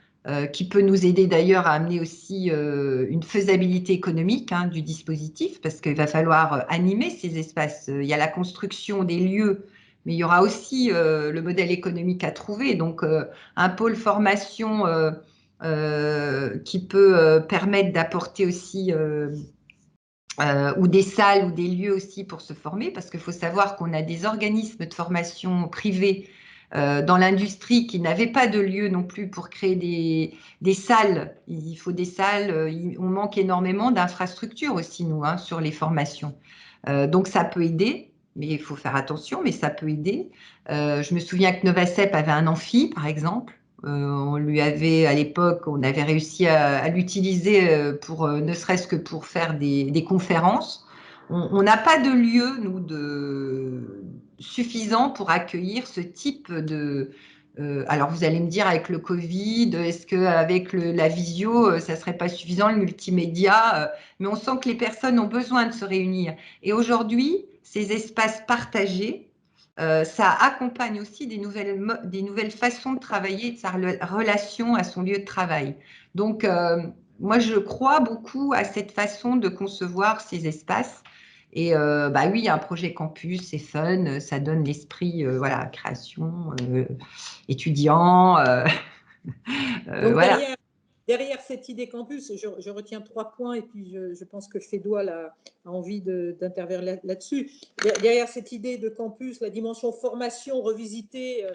qui peut nous aider d'ailleurs à amener aussi une faisabilité économique, hein, du dispositif, parce qu'il va falloir animer ces espaces. Il y a la construction des lieux, mais il y aura aussi le modèle économique à trouver. Donc, un pôle formation qui peut permettre d'apporter aussi ou des salles ou des lieux aussi pour se former, parce qu'il faut savoir qu'on a des organismes de formation privés dans l'industrie qui n'avaient pas de lieu non plus pour créer des salles. Il faut des salles, on manque énormément d'infrastructures aussi, nous, hein, sur les formations. Donc, ça peut aider, mais il faut faire attention, mais ça peut aider. Je me souviens que Novacep avait un amphi, par exemple. On lui avait, à l'époque, on avait réussi à l'utiliser pour, ne serait-ce que pour faire des conférences. On n'a pas de lieu, nous, suffisant pour accueillir ce type de... alors, vous allez me dire, avec le Covid, est-ce qu'avec la visio, ça ne serait pas suffisant, le multimédia, mais on sent que les personnes ont besoin de se réunir. Et aujourd'hui, ces espaces partagés, ça accompagne aussi des nouvelles façons de travailler, de sa relation à son lieu de travail. Donc, moi, je crois beaucoup à cette façon de concevoir ces espaces. Et bah oui, un projet campus, c'est fun, ça donne l'esprit, voilà, création, étudiant. Donc, voilà. derrière cette idée campus, je retiens 3 points et puis je pense que Fédois a envie d'intervenir là-dessus. Derrière cette idée de campus, la dimension formation revisitée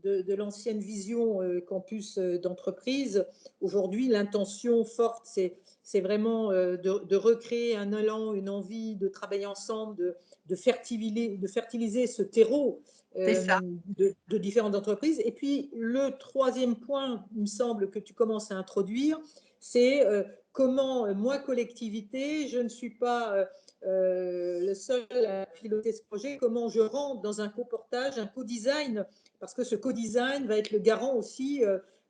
de l'ancienne vision campus d'entreprise, aujourd'hui, l'intention forte, c'est vraiment de recréer un élan, une envie de travailler ensemble, de fertiliser ce terreau de différentes entreprises. Et puis, le 3e point, il me semble, que tu commences à introduire, c'est comment, moi, collectivité, je ne suis pas le seul à piloter ce projet, comment je rentre dans un coportage, un co-design, parce que ce co-design va être le garant aussi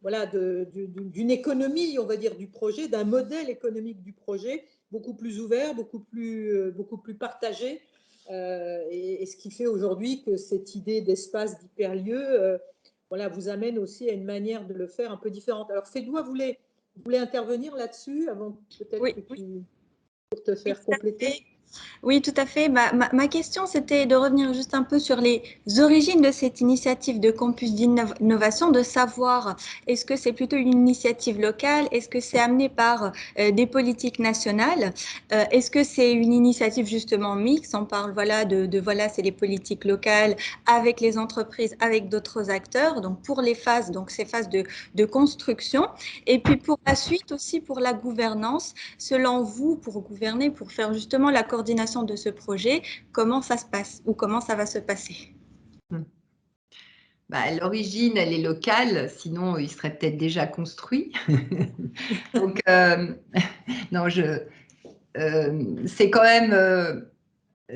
voilà, d'une économie, on va dire, du projet, d'un modèle économique du projet, beaucoup plus ouvert, beaucoup plus partagé. Et ce qui fait aujourd'hui que cette idée d'espace d'hyperlieu voilà, vous amène aussi à une manière de le faire un peu différente. Alors, Fédois voulait intervenir là-dessus avant peut-être pour te faire compléter. Oui, tout à fait. Ma question, c'était de revenir juste un peu sur les origines de cette initiative de campus d'innovation, de savoir est-ce que c'est plutôt une initiative locale, est-ce que c'est amené par des politiques nationales, est-ce que c'est une initiative justement mixte, on parle voilà voilà, c'est les politiques locales avec les entreprises, avec d'autres acteurs, donc pour les phases, donc ces phases de construction, et puis pour la suite aussi pour la gouvernance, selon vous, pour gouverner, pour faire justement la coordination de ce projet, comment ça se passe ou comment ça va se passer? Bah, l'origine, elle est locale, sinon il serait peut-être déjà construit. Donc, non, c'est quand même,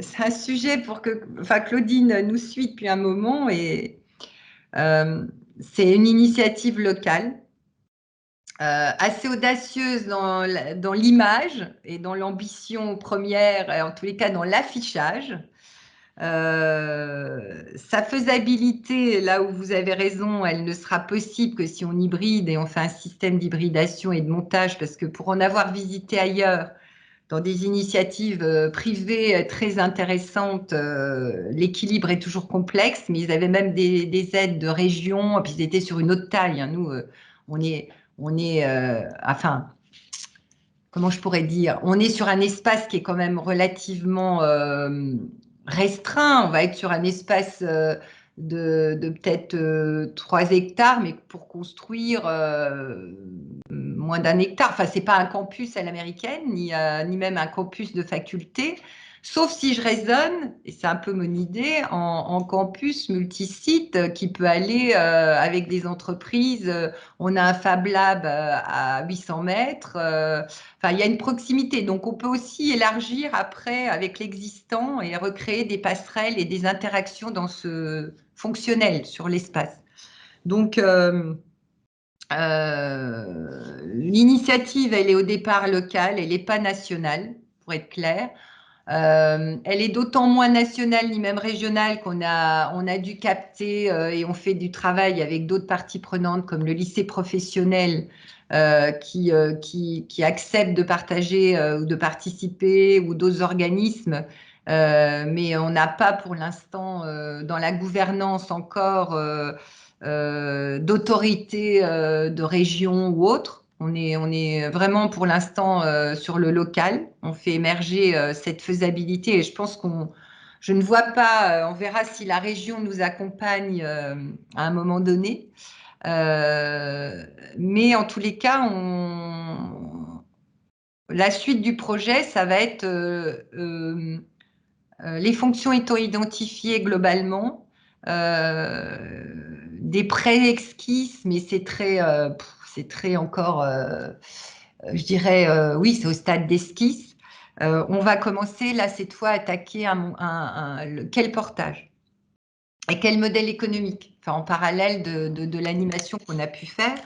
c'est un sujet pour que, enfin, Claudine nous suit depuis un moment et c'est une initiative locale. Assez audacieuse dans l'image et dans l'ambition première, et en tous les cas dans l'affichage. Sa faisabilité, là où vous avez raison, elle ne sera possible que si on hybride et on fait un système d'hybridation et de montage, parce que pour en avoir visité ailleurs, dans des initiatives privées très intéressantes, l'équilibre est toujours complexe, mais ils avaient même des aides de région, et puis ils étaient sur une autre taille. Hein. Nous, enfin, comment je pourrais dire, on est sur un espace qui est quand même relativement restreint. On va être sur un espace de peut-être 3 hectares, mais pour construire moins d'1 hectare. Enfin, c'est pas un campus à l'américaine, ni même un campus de faculté. Sauf si je raisonne, et c'est un peu mon idée, en campus multisite qui peut aller avec des entreprises. On a un Fab Lab à 800 mètres. Enfin, il y a une proximité. Donc, on peut aussi élargir après avec l'existant et recréer des passerelles et des interactions dans ce fonctionnel sur l'espace. Donc, l'initiative, elle est au départ locale, elle n'est pas nationale, pour être clair. Elle est d'autant moins nationale ni même régionale qu'on a dû capter et on fait du travail avec d'autres parties prenantes comme le lycée professionnel qui acceptent de partager ou de participer ou d'autres organismes. Mais on n'a pas pour l'instant dans la gouvernance encore d'autorité de région ou autre. On est vraiment pour l'instant sur le local. On fait émerger cette faisabilité et je pense je ne vois pas, on verra si la région nous accompagne à un moment donné. Mais en tous les cas, la suite du projet, ça va être les fonctions étant identifiées globalement, des pré-esquisses, mais c'est très encore, je dirais, oui, c'est au stade d'esquisse. On va commencer là cette fois à attaquer quel portage et quel modèle économique, enfin, en parallèle de l'animation qu'on a pu faire.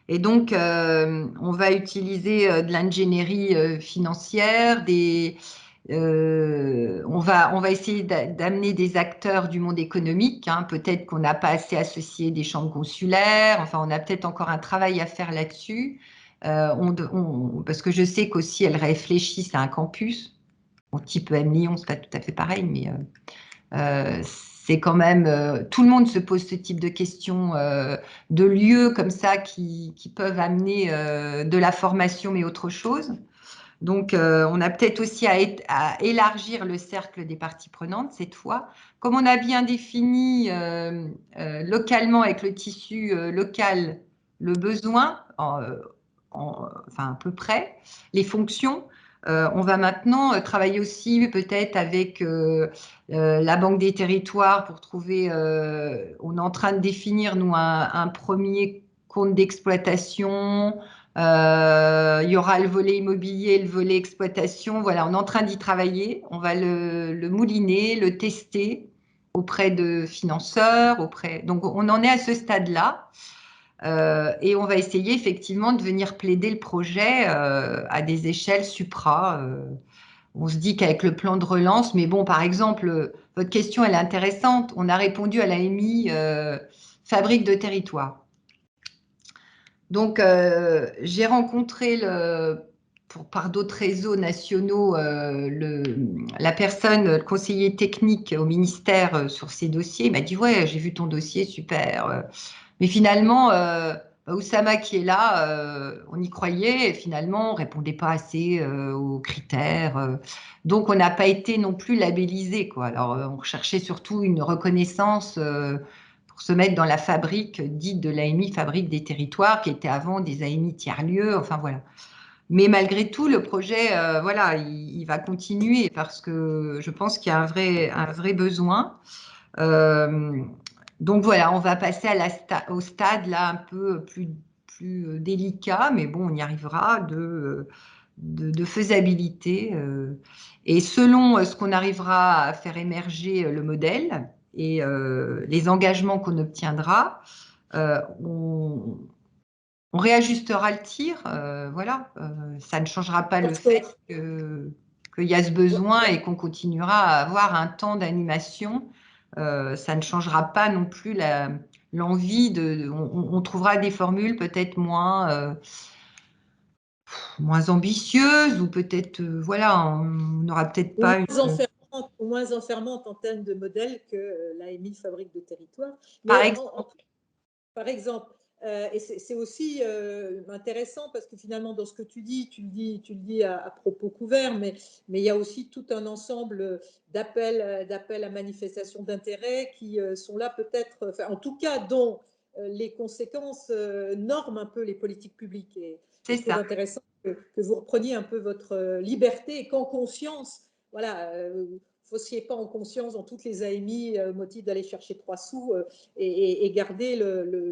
Et donc, on va utiliser de l'ingénierie financière, on va essayer d'amener des acteurs du monde économique. Hein. Peut-être qu'on n'a pas assez associé des chambres consulaires. Enfin, on a peut-être encore un travail à faire là-dessus. Parce que je sais qu'aussi, elles réfléchissent à un campus. Bon, type EM Lyon, c'est pas tout à fait pareil, mais c'est quand même, tout le monde se pose ce type de questions, de lieux comme ça qui peuvent amener de la formation, mais autre chose. Donc, on a peut-être aussi à élargir le cercle des parties prenantes cette fois. Comme on a bien défini localement avec le tissu local le besoin, enfin à peu près, les fonctions, on va maintenant travailler aussi peut-être avec la Banque des territoires pour trouver, on est en train de définir, nous, un premier compte d'exploitation. Il y aura le volet immobilier, le volet exploitation. Voilà, on est en train d'y travailler. On va le mouliner, le tester auprès de financeurs. Donc, on en est à ce stade-là. Et on va essayer effectivement de venir plaider le projet à des échelles supra. On se dit qu'avec le plan de relance, mais bon, par exemple, votre question, elle est intéressante. On a répondu à l'AMI fabrique de territoire. Donc, j'ai rencontré par d'autres réseaux nationaux la personne, le conseiller technique au ministère sur ces dossiers. Il m'a dit, ouais, j'ai vu ton dossier, super. Mais finalement, Oussama qui est là, on y croyait et finalement, on ne répondait pas assez aux critères. Donc, on n'a pas été non plus labellisé, quoi. Alors, on recherchait surtout une reconnaissance pour se mettre dans la fabrique dite de l'AMI, fabrique des territoires, qui était avant des AMI tiers-lieux, enfin voilà. Mais malgré tout, le projet, voilà, il va continuer parce que je pense qu'il y a un vrai besoin. Donc voilà, on va passer au stade là un peu plus délicat, mais bon, on y arrivera de faisabilité. Et selon ce qu'on arrivera à faire émerger le modèle et les engagements qu'on obtiendra, on réajustera le tir. Voilà, ça ne changera pas le fait que qu'il y a ce besoin et qu'on continuera à avoir un temps d'animation. Ça ne changera pas non plus l'envie on trouvera des formules peut-être moins ambitieuses ou peut-être, voilà, on n'aura peut-être pas moins enfermante en termes de modèle que l'AMI Fabrique de Territoire. Mais par exemple, et c'est aussi intéressant parce que finalement, dans ce que tu le dis à propos couvert, mais il y a aussi tout un ensemble d'appels à manifestation d'intérêt qui sont là peut-être, en tout cas, dont les conséquences norment un peu les politiques publiques. Et je trouve intéressant que vous repreniez un peu votre liberté et qu'en conscience, voilà, fossiez pas en conscience dans toutes les AMI au motif d'aller chercher 3 sous et garder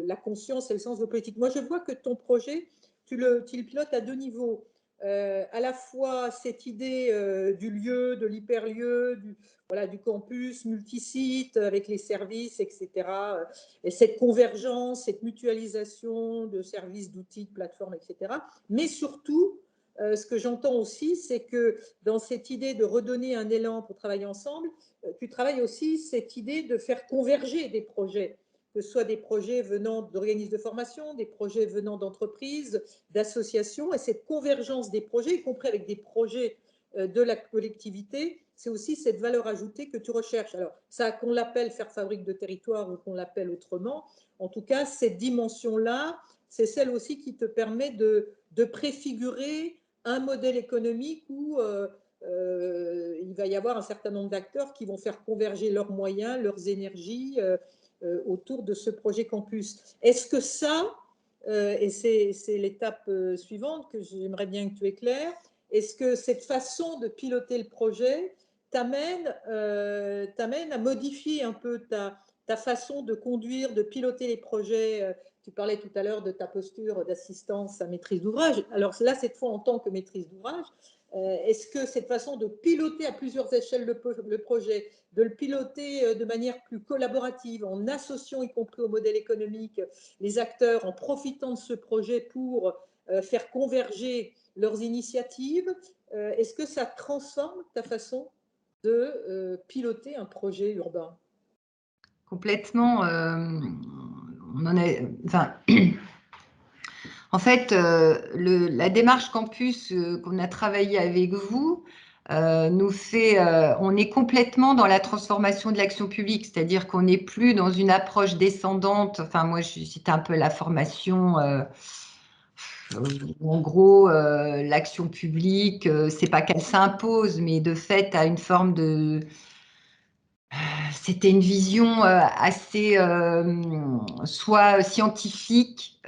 la conscience et le sens de politique. Moi, je vois que ton projet, tu le pilotes à 2 niveaux. À la fois cette idée du lieu, de l'hyperlieu, du campus multisite avec les services, etc. Et cette convergence, cette mutualisation de services, d'outils, de plateformes, etc. Mais surtout, ce que j'entends aussi, c'est que dans cette idée de redonner un élan pour travailler ensemble, tu travailles aussi cette idée de faire converger des projets, que ce soit des projets venant d'organismes de formation, des projets venant d'entreprises, d'associations, et cette convergence des projets, y compris avec des projets de la collectivité, c'est aussi cette valeur ajoutée que tu recherches. Alors, ça, qu'on l'appelle faire fabrique de territoire ou qu'on l'appelle autrement, en tout cas, cette dimension-là, c'est celle aussi qui te permet de préfigurer un modèle économique où il va y avoir un certain nombre d'acteurs qui vont faire converger leurs moyens, leurs énergies autour de ce projet campus. Est-ce que ça, et c'est l'étape suivante que j'aimerais bien que tu éclaires, est-ce que cette façon de piloter le projet t'amène à modifier un peu ta façon de conduire, de piloter les projets? Tu parlais tout à l'heure de ta posture d'assistance à maîtrise d'ouvrage. Alors là, cette fois en tant que maîtrise d'ouvrage, est-ce que cette façon de piloter à plusieurs échelles le projet, de le piloter de manière plus collaborative, en associant, y compris au modèle économique, les acteurs, en profitant de ce projet pour faire converger leurs initiatives, est-ce que ça transforme ta façon de piloter un projet urbain? Complètement. On en est, enfin, en fait, la démarche campus qu'on a travaillé avec vous nous fait, on est complètement dans la transformation de l'action publique, c'est-à-dire qu'on n'est plus dans une approche descendante. Enfin, moi, c'était un peu la formation. En gros, l'action publique, c'est pas qu'elle s'impose, mais de fait, à une forme de c'était une vision assez soit scientifique.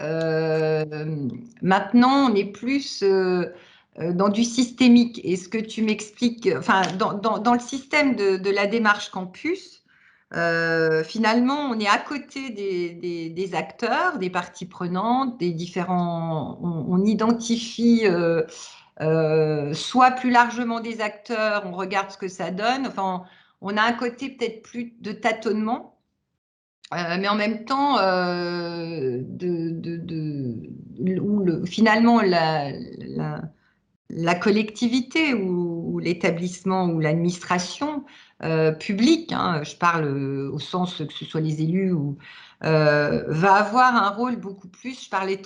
Maintenant, on est plus dans du systémique. Et ce que tu m'expliques, enfin, dans le système de la démarche campus, finalement, on est à côté des acteurs, des parties prenantes, des différents. On identifie soit plus largement des acteurs, on regarde ce que ça donne. Enfin, on a un côté peut-être plus de tâtonnement, mais en même temps, où finalement la collectivité ou l'établissement ou l'administration publique, hein, je parle au sens que ce soit les élus, va avoir un rôle beaucoup plus, je parlais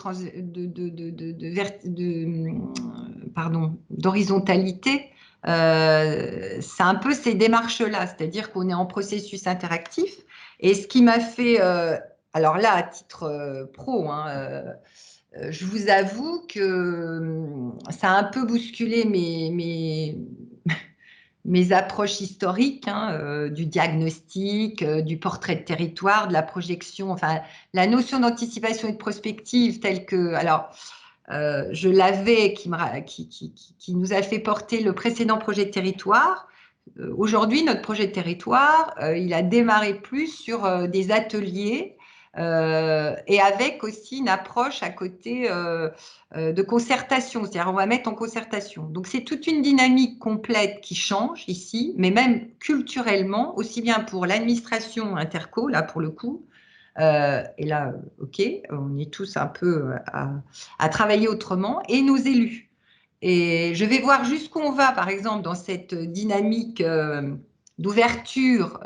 d'horizontalité. C'est un peu ces démarches-là, c'est-à-dire qu'on est en processus interactif. Et ce qui m'a fait, alors là, à titre pro, hein, je vous avoue que ça a un peu bousculé mes approches historiques, hein, du diagnostic, du portrait de territoire, de la projection, enfin, la notion d'anticipation et de prospective telle que, alors, je l'avais, qui nous a fait porter le précédent projet de territoire. Aujourd'hui, notre projet de territoire, il a démarré plus sur des ateliers et avec aussi une approche à côté de concertation, c'est-à-dire on va mettre en concertation. Donc c'est toute une dynamique complète qui change ici, mais même culturellement, aussi bien pour l'administration interco, là pour le coup, et là, ok, on est tous un peu à travailler autrement, et nos élus. Et je vais voir jusqu'où on va, par exemple, dans cette dynamique d'ouverture,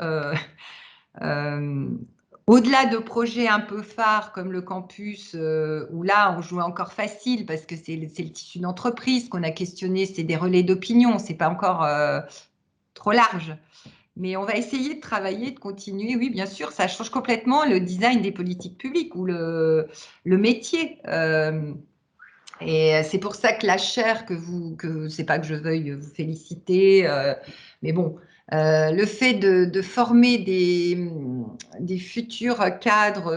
au-delà de projets un peu phares comme le campus, où là, on joue encore facile parce que c'est le tissu d'entreprise qu'on a questionné, c'est des relais d'opinion, c'est pas encore trop large. Mais on va essayer de travailler, de continuer. Oui, bien sûr, ça change complètement le design des politiques publiques ou le métier. Et c'est pour ça que la chaire c'est pas que je veuille vous féliciter, mais bon, le fait de former des futurs cadres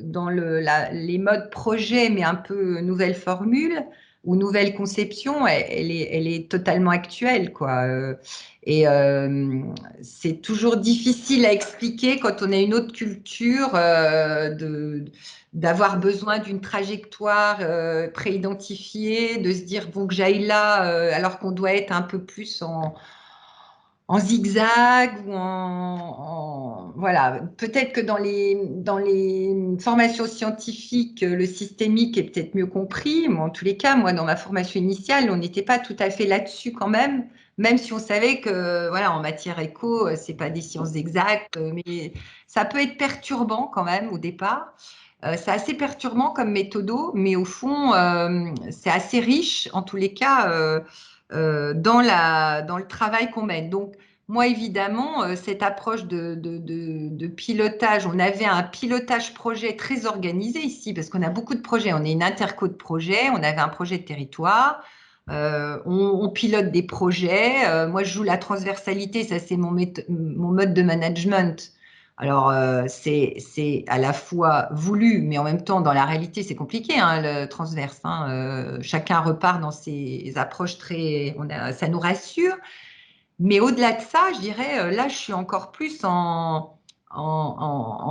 dans les modes projet, mais un peu nouvelle formule ou nouvelle conception, elle est totalement actuelle, quoi. Et c'est toujours difficile à expliquer quand on a une autre culture d'avoir besoin d'une trajectoire préidentifiée, de se dire bon que j'aille là alors qu'on doit être un peu plus en zigzag ou voilà. Peut-être que dans les formations scientifiques, le systémique est peut-être mieux compris, mais en tous les cas, moi, dans ma formation initiale, on n'était pas tout à fait là-dessus quand même si on savait que, voilà, en matière éco, c'est pas des sciences exactes, mais ça peut être perturbant quand même au départ. C'est assez perturbant comme méthodo, mais au fond, c'est assez riche, en tous les cas, dans le travail qu'on mène. Donc, moi, évidemment, cette approche de pilotage, on avait un pilotage projet très organisé ici, parce qu'on a beaucoup de projets. On est une interco de projets, on avait un projet de territoire, on pilote des projets. Moi, je joue la transversalité, ça c'est mon mode de management. Alors, c'est à la fois voulu, mais en même temps, dans la réalité, c'est compliqué, hein, le transverse. Hein. Chacun repart dans ses approches ça nous rassure. Mais au-delà de ça, je dirais, là, je suis encore plus en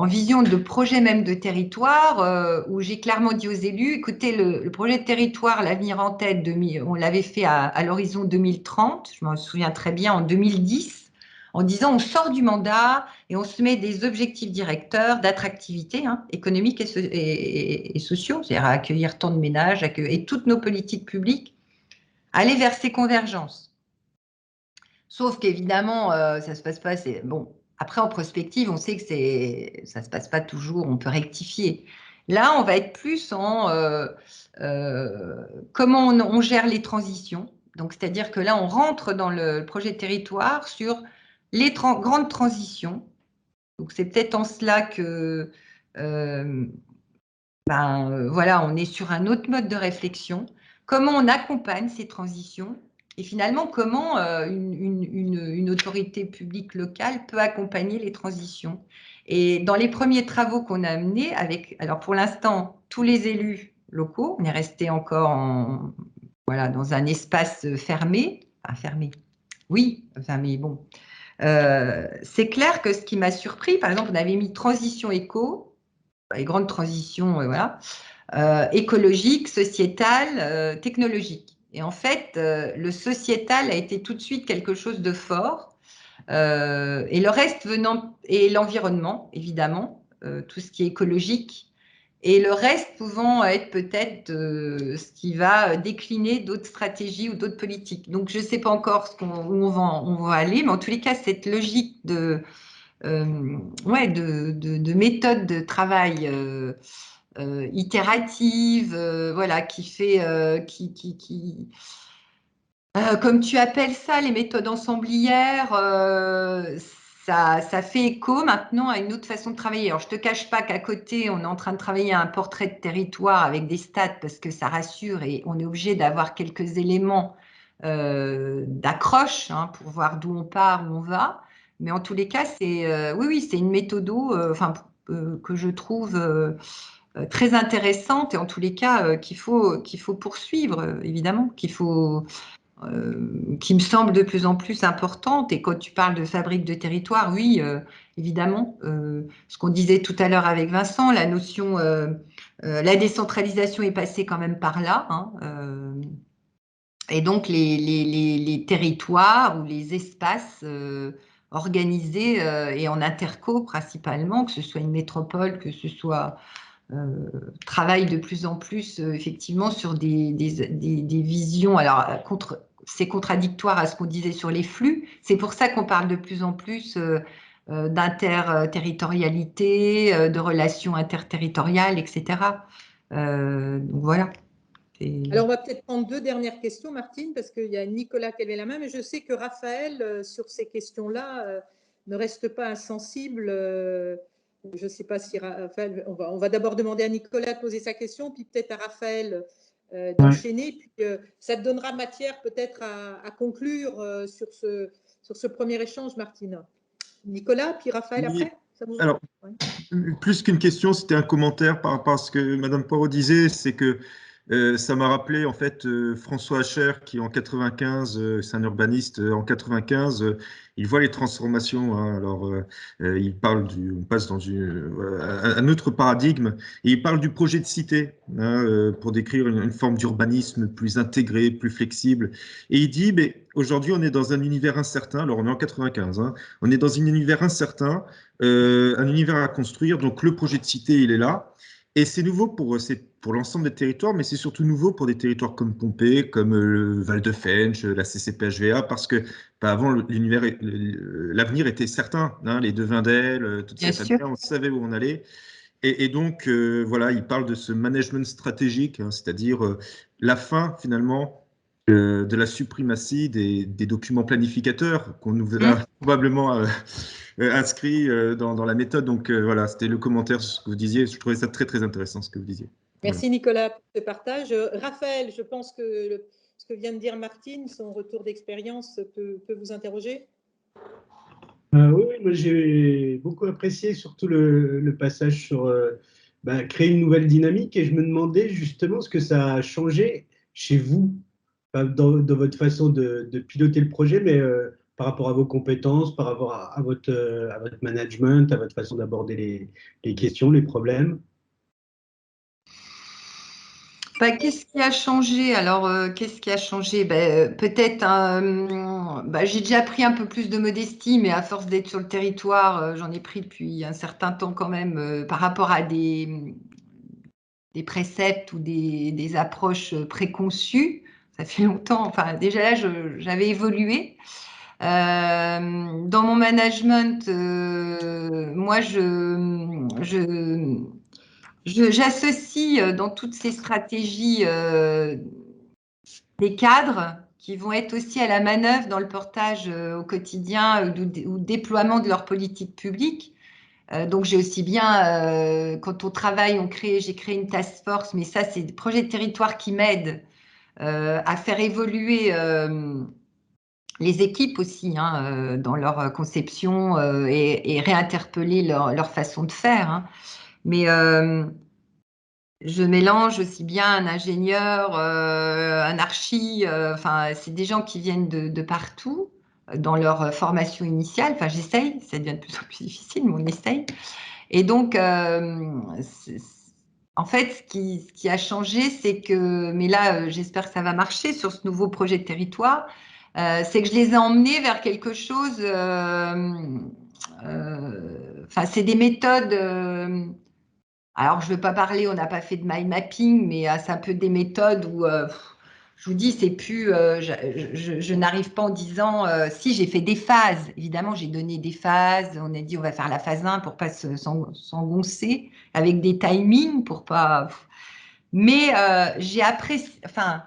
vision de projet même de territoire, où j'ai clairement dit aux élus, écoutez, le projet de territoire, l'avenir en tête, on l'avait fait à l'horizon 2030, je m'en souviens très bien, en 2010, en disant on sort du mandat et on se met des objectifs directeurs d'attractivité économique et sociaux, c'est-à-dire à accueillir tant de ménages, et toutes nos politiques publiques, aller vers ces convergences. Sauf qu'évidemment, ça ne se passe pas. Bon, après, en prospective, on sait que ça ne se passe pas toujours, on peut rectifier. Là, on va être plus en comment on gère les transitions. Donc, c'est-à-dire que là, on rentre dans le projet de territoire sur les grandes transitions. Donc, c'est peut-être en cela que voilà, on est sur un autre mode de réflexion. Comment on accompagne ces transitions et finalement comment une autorité publique locale peut accompagner les transitions. Et dans les premiers travaux qu'on a menés alors pour l'instant, tous les élus locaux, on est resté encore voilà, dans un espace fermé, oui, enfin, mais bon. C'est clair que ce qui m'a surpris, par exemple, on avait mis transition éco, les grandes transitions, voilà, écologiques, sociétales, technologiques. Et en fait, le sociétal a été tout de suite quelque chose de fort. Et le reste et l'environnement, évidemment, tout ce qui est écologique. Et le reste pouvant être peut-être ce qui va décliner d'autres stratégies ou d'autres politiques. Donc, je ne sais pas encore où on va aller, mais en tous les cas, cette logique de méthode de travail itérative, voilà, qui fait, comme tu appelles ça, les méthodes ensemblières, ça fait écho maintenant à une autre façon de travailler. Alors, je ne te cache pas qu'à côté, on est en train de travailler à un portrait de territoire avec des stats parce que ça rassure et on est obligé d'avoir quelques éléments d'accroche pour voir d'où on part, où on va. Mais en tous les cas, oui, c'est une méthodo que je trouve très intéressante et en tous les cas qu'il faut poursuivre, évidemment, qui me semble de plus en plus importante. Et quand tu parles de fabrique de territoire, oui, évidemment, ce qu'on disait tout à l'heure avec Vincent, la notion, la décentralisation est passée quand même par là. Et donc, les territoires ou les espaces organisés et en interco principalement, que ce soit une métropole, que ce soit travaille de plus en plus effectivement sur des visions. Alors, c'est contradictoire à ce qu'on disait sur les flux. C'est pour ça qu'on parle de plus en plus d'interterritorialité, de relations interterritoriales, etc. Donc voilà. Alors, on va peut-être prendre 2 dernières questions, Martine, parce qu'il y a Nicolas qui avait la main, mais je sais que Raphaël, sur ces questions-là, ne reste pas insensible. Je ne sais pas si Raphaël, on va d'abord demander à Nicolas de poser sa question, puis peut-être à Raphaël d'enchaîner, puis ça te donnera matière peut-être à conclure sur ce premier échange, Martine. Nicolas, puis Raphaël après. Alors, plus qu'une question, c'était un commentaire par rapport à ce que Madame Poirot disait, c'est que ça m'a rappelé en fait François Hacher qui en 95, c'est un urbaniste, en 95, il voit les transformations. Hein, alors, il parle on passe dans un autre paradigme et il parle du projet de cité hein, pour décrire une forme d'urbanisme plus intégré, plus flexible. Et il dit, mais aujourd'hui on est dans un univers incertain. Alors on est en 95, hein, on est dans un univers incertain, un univers à construire. Donc le projet de cité, il est là. Et c'est nouveau pour l'ensemble des territoires, mais c'est surtout nouveau pour des territoires comme Pompée, comme le Val-de-Fench, la CCPHVA, parce que avant, l'avenir était certain. Hein, les Devindel, toute cette affaire, on savait où on allait. Et donc, voilà, il parle de ce management stratégique, hein, c'est-à-dire la fin, finalement, de la suprématie des documents planificateurs qu'on nous a probablement inscrits dans la méthode. Donc voilà, c'était le commentaire sur ce que vous disiez. Je trouvais ça très, très intéressant, ce que vous disiez. Merci voilà. Nicolas pour ce partage. Raphaël, je pense que ce que vient de dire Martine, son retour d'expérience peut vous interroger. Oui, moi j'ai beaucoup apprécié surtout le passage sur créer une nouvelle dynamique et je me demandais justement ce que ça a changé chez vous dans votre façon de piloter le projet, mais par rapport à vos compétences, par rapport à votre management, à votre façon d'aborder les questions, les problèmes. Qu'est-ce qui a changé? Alors, qu'est-ce qui a changé? Peut-être, j'ai déjà pris un peu plus de modestie, mais à force d'être sur le territoire, j'en ai pris depuis un certain temps quand même par rapport à des préceptes ou des approches préconçues. Ça fait longtemps, enfin déjà là, j'avais évolué. Dans mon management, moi, j'associe dans toutes ces stratégies des cadres qui vont être aussi à la manœuvre dans le portage au quotidien ou déploiement de leur politique publique. Donc, j'ai aussi bien, quand on travaille, j'ai créé une task force, mais ça, c'est des projets de territoire qui m'aident à faire évoluer les équipes aussi hein, dans leur conception et réinterpeller leur façon de faire. Hein. Mais je mélange aussi bien un ingénieur, un archi, enfin, c'est des gens qui viennent de partout dans leur formation initiale. Enfin, j'essaye, ça devient de plus en plus difficile, mais on essaye. Et donc, en fait, ce qui a changé, c'est que, mais là, j'espère que ça va marcher sur ce nouveau projet de territoire, c'est que je les ai emmenés vers quelque chose, enfin, c'est des méthodes, alors je ne veux pas parler, on n'a pas fait de mind mapping, mais c'est un peu des méthodes où, je vous dis, c'est plus, je n'arrive pas en disant, si j'ai fait des phases, évidemment j'ai donné des phases, on a dit on va faire la phase 1 pour pas s'engoncer, avec des timings pour pas, mais j'ai apprécié, enfin,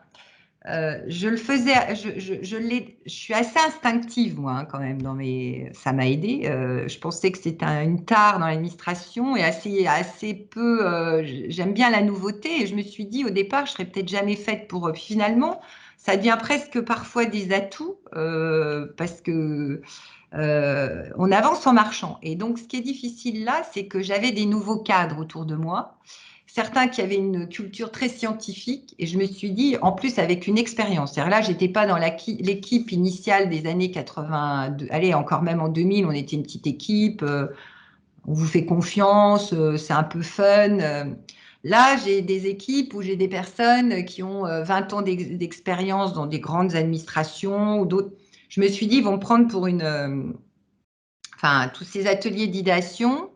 je le faisais, je suis assez instinctive moi hein, quand même ça m'a aidé. Je pensais que c'était une tare dans l'administration et assez peu. J'aime bien la nouveauté et je me suis dit au départ je serais peut-être jamais faite pour. Puis finalement ça devient presque parfois des atouts parce que on avance en marchant. Et donc ce qui est difficile là, c'est que j'avais des nouveaux cadres autour de moi. Certains qui avaient une culture très scientifique, et je me suis dit, en plus avec une expérience. C'est-à-dire là, je n'étais pas dans l'équipe initiale des années 80, allez, encore même en 2000, on était une petite équipe, on vous fait confiance, c'est un peu fun. Là, j'ai des équipes où j'ai des personnes qui ont 20 ans d'expérience dans des grandes administrations ou d'autres. Je me suis dit, ils vont me prendre pour enfin, tous ces ateliers d'idéation.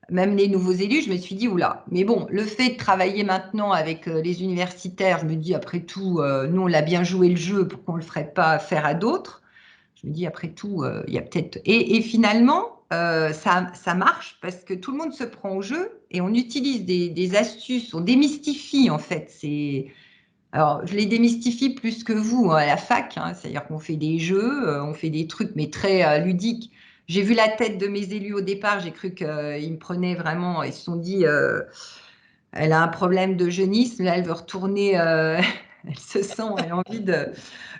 même les nouveaux élus, je me suis dit, oula. Mais bon, le fait de travailler maintenant avec les universitaires, je me dis, après tout, nous, on l'a bien joué le jeu, pourquoi on ne le ferait pas faire à d'autres? Je me dis, après tout, il y a peut-être… Et finalement, ça marche parce que tout le monde se prend au jeu et on utilise des astuces, on démystifie en fait. Alors, je les démystifie plus que vous à la fac, hein, c'est-à-dire qu'on fait des jeux, on fait des trucs, mais très ludiques. J'ai vu la tête de mes élus au départ, j'ai cru qu'ils me prenaient vraiment, ils se sont dit, elle a un problème de jeunisme, là, elle veut retourner, elle se sent, elle a envie de…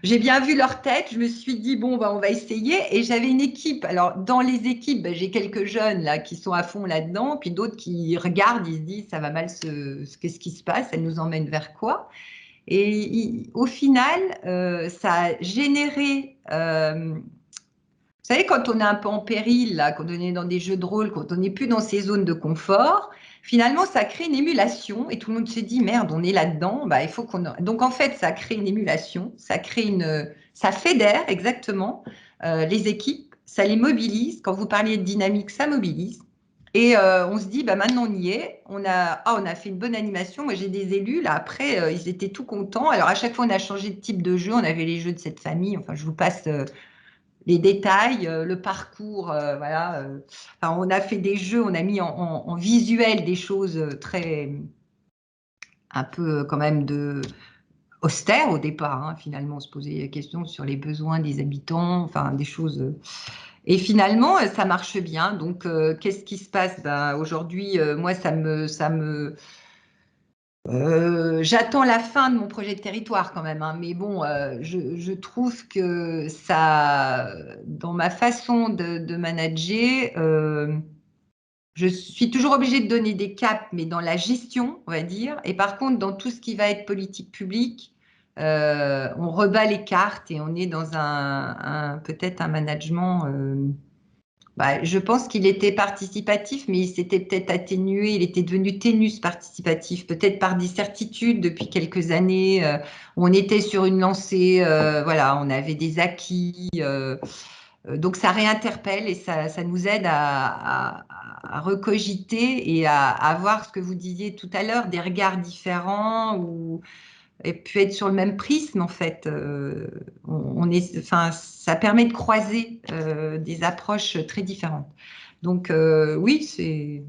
J'ai bien vu leur tête, je me suis dit, bon, bah, on va essayer. Et j'avais une équipe. Alors, dans les équipes, bah, j'ai quelques jeunes là, qui sont à fond là-dedans, puis d'autres qui regardent, ils se disent, ça va mal, qu'est-ce qui se passe, elle nous emmène vers quoi? Et au final, ça a généré… vous savez, quand on est un peu en péril, là, quand on est dans des jeux de rôle, quand on n'est plus dans ces zones de confort, finalement, ça crée une émulation et tout le monde se dit, merde, on est là-dedans, bah, il faut qu'on… Donc, en fait, ça crée une émulation, ça fédère exactement les équipes, ça les mobilise. Quand vous parliez de dynamique, ça mobilise. Et on se dit, bah, maintenant, on y est. On a fait une bonne animation. Moi, j'ai des élus, là, après, ils étaient tout contents. Alors, à chaque fois, on a changé de type de jeu. On avait les jeux de cette famille. Enfin, je vous passe… les détails, le parcours, voilà. Enfin, on a fait des jeux, on a mis en visuel des choses très, un peu quand même austères au départ. Hein. Finalement, on se posait la question sur les besoins des habitants, enfin des choses. Et finalement, ça marche bien. Donc, qu'est-ce qui se passe? Ben, aujourd'hui, moi, j'attends la fin de mon projet de territoire quand même, hein, mais bon, je trouve que ça, dans ma façon de manager, je suis toujours obligée de donner des caps, mais dans la gestion, on va dire. Et par contre, dans tout ce qui va être politique publique, on rebat les cartes et on est dans peut-être un management. Bah, je pense qu'il était participatif, mais il s'était peut-être atténué, il était devenu ténu ce participatif, peut-être par des certitudes depuis quelques années. On était sur une lancée, voilà, on avait des acquis. Donc ça réinterpelle et ça nous aide à recogiter et à voir ce que vous disiez tout à l'heure, des regards différents et puis être sur le même prisme en fait. Enfin, ça permet de croiser des approches très différentes. Donc oui, c'est…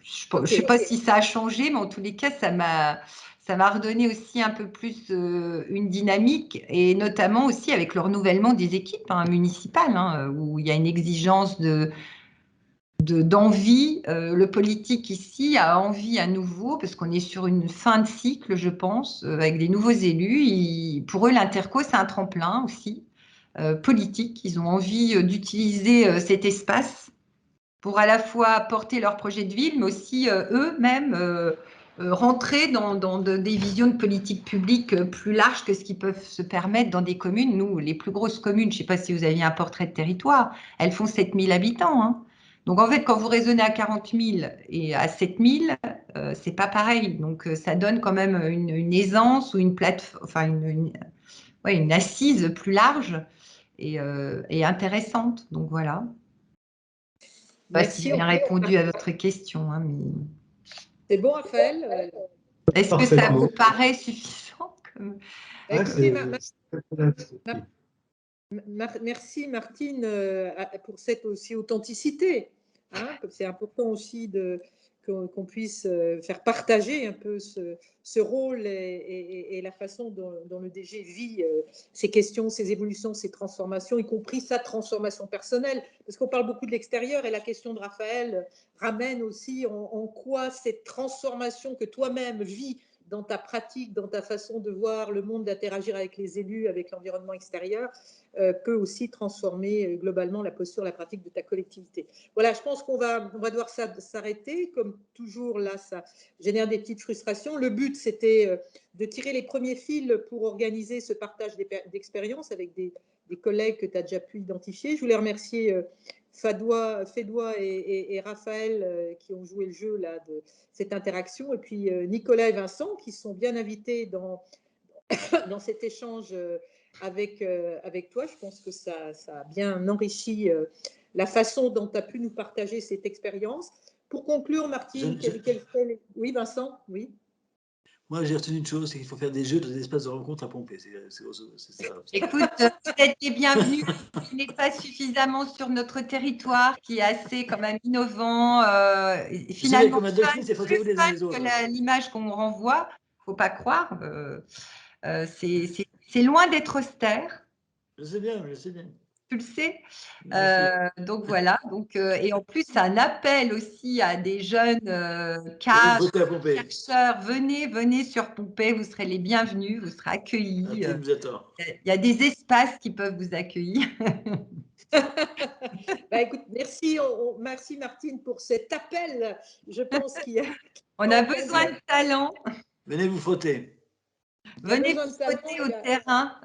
Je ne sais pas si ça a changé, mais en tous les cas, ça m'a redonné aussi un peu plus une dynamique, et notamment aussi avec le renouvellement des équipes municipales, hein, où il y a une exigence d'envie. Le politique ici a envie à nouveau, parce qu'on est sur une fin de cycle, je pense, avec des nouveaux élus. Pour eux, l'interco, c'est un tremplin aussi politique. Ils ont envie d'utiliser cet espace pour à la fois porter leur projet de ville, mais aussi eux-mêmes rentrer dans des visions de politique publique plus larges que ce qu'ils peuvent se permettre dans des communes. Nous, les plus grosses communes, je ne sais pas si vous aviez un portrait de territoire, elles font 7000 habitants. Hein. Donc, en fait, quand vous raisonnez à 40 000 et à 7000, c'est pas pareil. Donc, ça donne quand même une aisance ou une plateforme, enfin, ouais, une assise plus large et intéressante. Donc, voilà. Merci. Si j'ai bien répondu à votre question. Hein, mais… C'est bon, Raphaël? Est-ce que ça vous paraît suffisant Écoutez, merci Martine pour cette aussi authenticité. Hein, c'est important aussi qu'on puisse faire partager un peu ce rôle et la façon dont le DG vit ces questions, ces évolutions, ces transformations, y compris sa transformation personnelle. Parce qu'on parle beaucoup de l'extérieur et la question de Raphaël ramène aussi en quoi cette transformation que toi-même vis dans ta pratique, dans ta façon de voir le monde, d'interagir avec les élus, avec l'environnement extérieur, peut aussi transformer globalement la posture, la pratique de ta collectivité. Voilà, je pense qu'on va devoir s'arrêter. Comme toujours, là, ça génère des petites frustrations. Le but, c'était de tirer les premiers fils pour organiser ce partage d'expériences avec des collègues que tu as déjà pu identifier. Je voulais remercier Fédois et Raphaël qui ont joué le jeu là, de cette interaction, et puis Nicolas et Vincent qui sont bien invités dans cet échange avec toi. Je pense que ça a bien enrichi la façon dont tu as pu nous partager cette expérience. Pour conclure, Martine, oui, Vincent, oui. Moi, j'ai retenu une chose, c'est qu'il faut faire des jeux dans des espaces de rencontre à Pompée. C'est ça. Écoute, vous êtes les bienvenus. Il n'est pas suffisamment sur notre territoire, qui est assez quand même innovant. Finalement, que l'image qu'on renvoie, il ne faut pas croire. C'est loin d'être austère. Je sais bien, je sais bien. Tu le sais. Donc voilà. Et en plus, c'est un appel aussi à des jeunes cadres, chercheurs. Venez sur Pompée, vous serez les bienvenus, vous serez accueillis. Il y a des espaces qui peuvent vous accueillir. Écoute, merci Martine pour cet appel. Je pense qu'il y a. On a besoin de talent. Venez vous frotter. Venez vous frotter au terrain.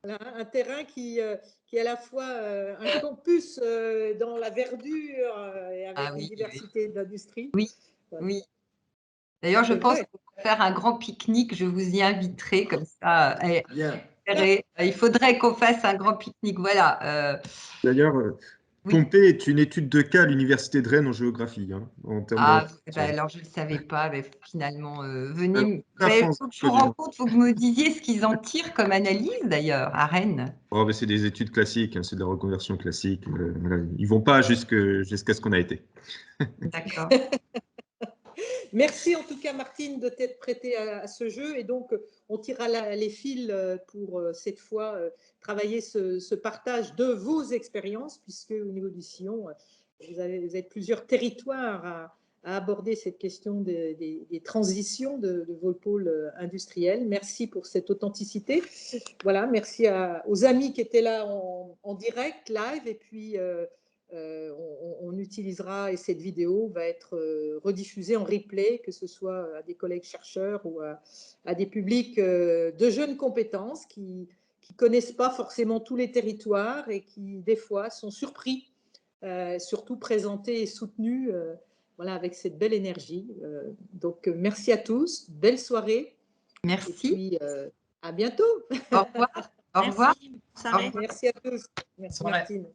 Voilà, un terrain qui est à la fois un campus dans la verdure et avec une diversité d'industries. Oui, voilà. Oui. D'ailleurs, je pense qu'on va faire un grand pique-nique. Je vous y inviterai comme ça. Bien. Il faudrait qu'on fasse un grand pique-nique. Voilà. D'ailleurs, Pompée est une étude de cas à l'Université de Rennes en géographie. Hein, alors, je ne le savais pas, mais finalement, venez. Il faut que je vous rencontre, il faut que vous me disiez ce qu'ils en tirent comme analyse, d'ailleurs, à Rennes. C'est des études classiques, hein, c'est de la reconversion classique. Voilà. Ils ne vont pas jusqu'à ce qu'on a été. D'accord. Merci en tout cas, Martine, de t'être prêtée à ce jeu. Et donc, on tirera les fils pour cette fois travailler ce partage de vos expériences, puisque au niveau du Sillon, vous avez plusieurs territoires à aborder cette question des transitions de vos pôles industriels. Merci pour cette authenticité. Voilà, merci aux amis qui étaient là en direct, live, et puis on utilisera, et cette vidéo va être rediffusée en replay, que ce soit à des collègues chercheurs ou à des publics de jeunes compétences qui ne connaissent pas forcément tous les territoires et qui, des fois, sont surpris, surtout présentés et soutenus voilà, avec cette belle énergie. Donc, merci à tous. Belle soirée. Merci. Et puis, à bientôt. Au revoir. Au revoir. Merci. Merci à tous. Merci, Martine.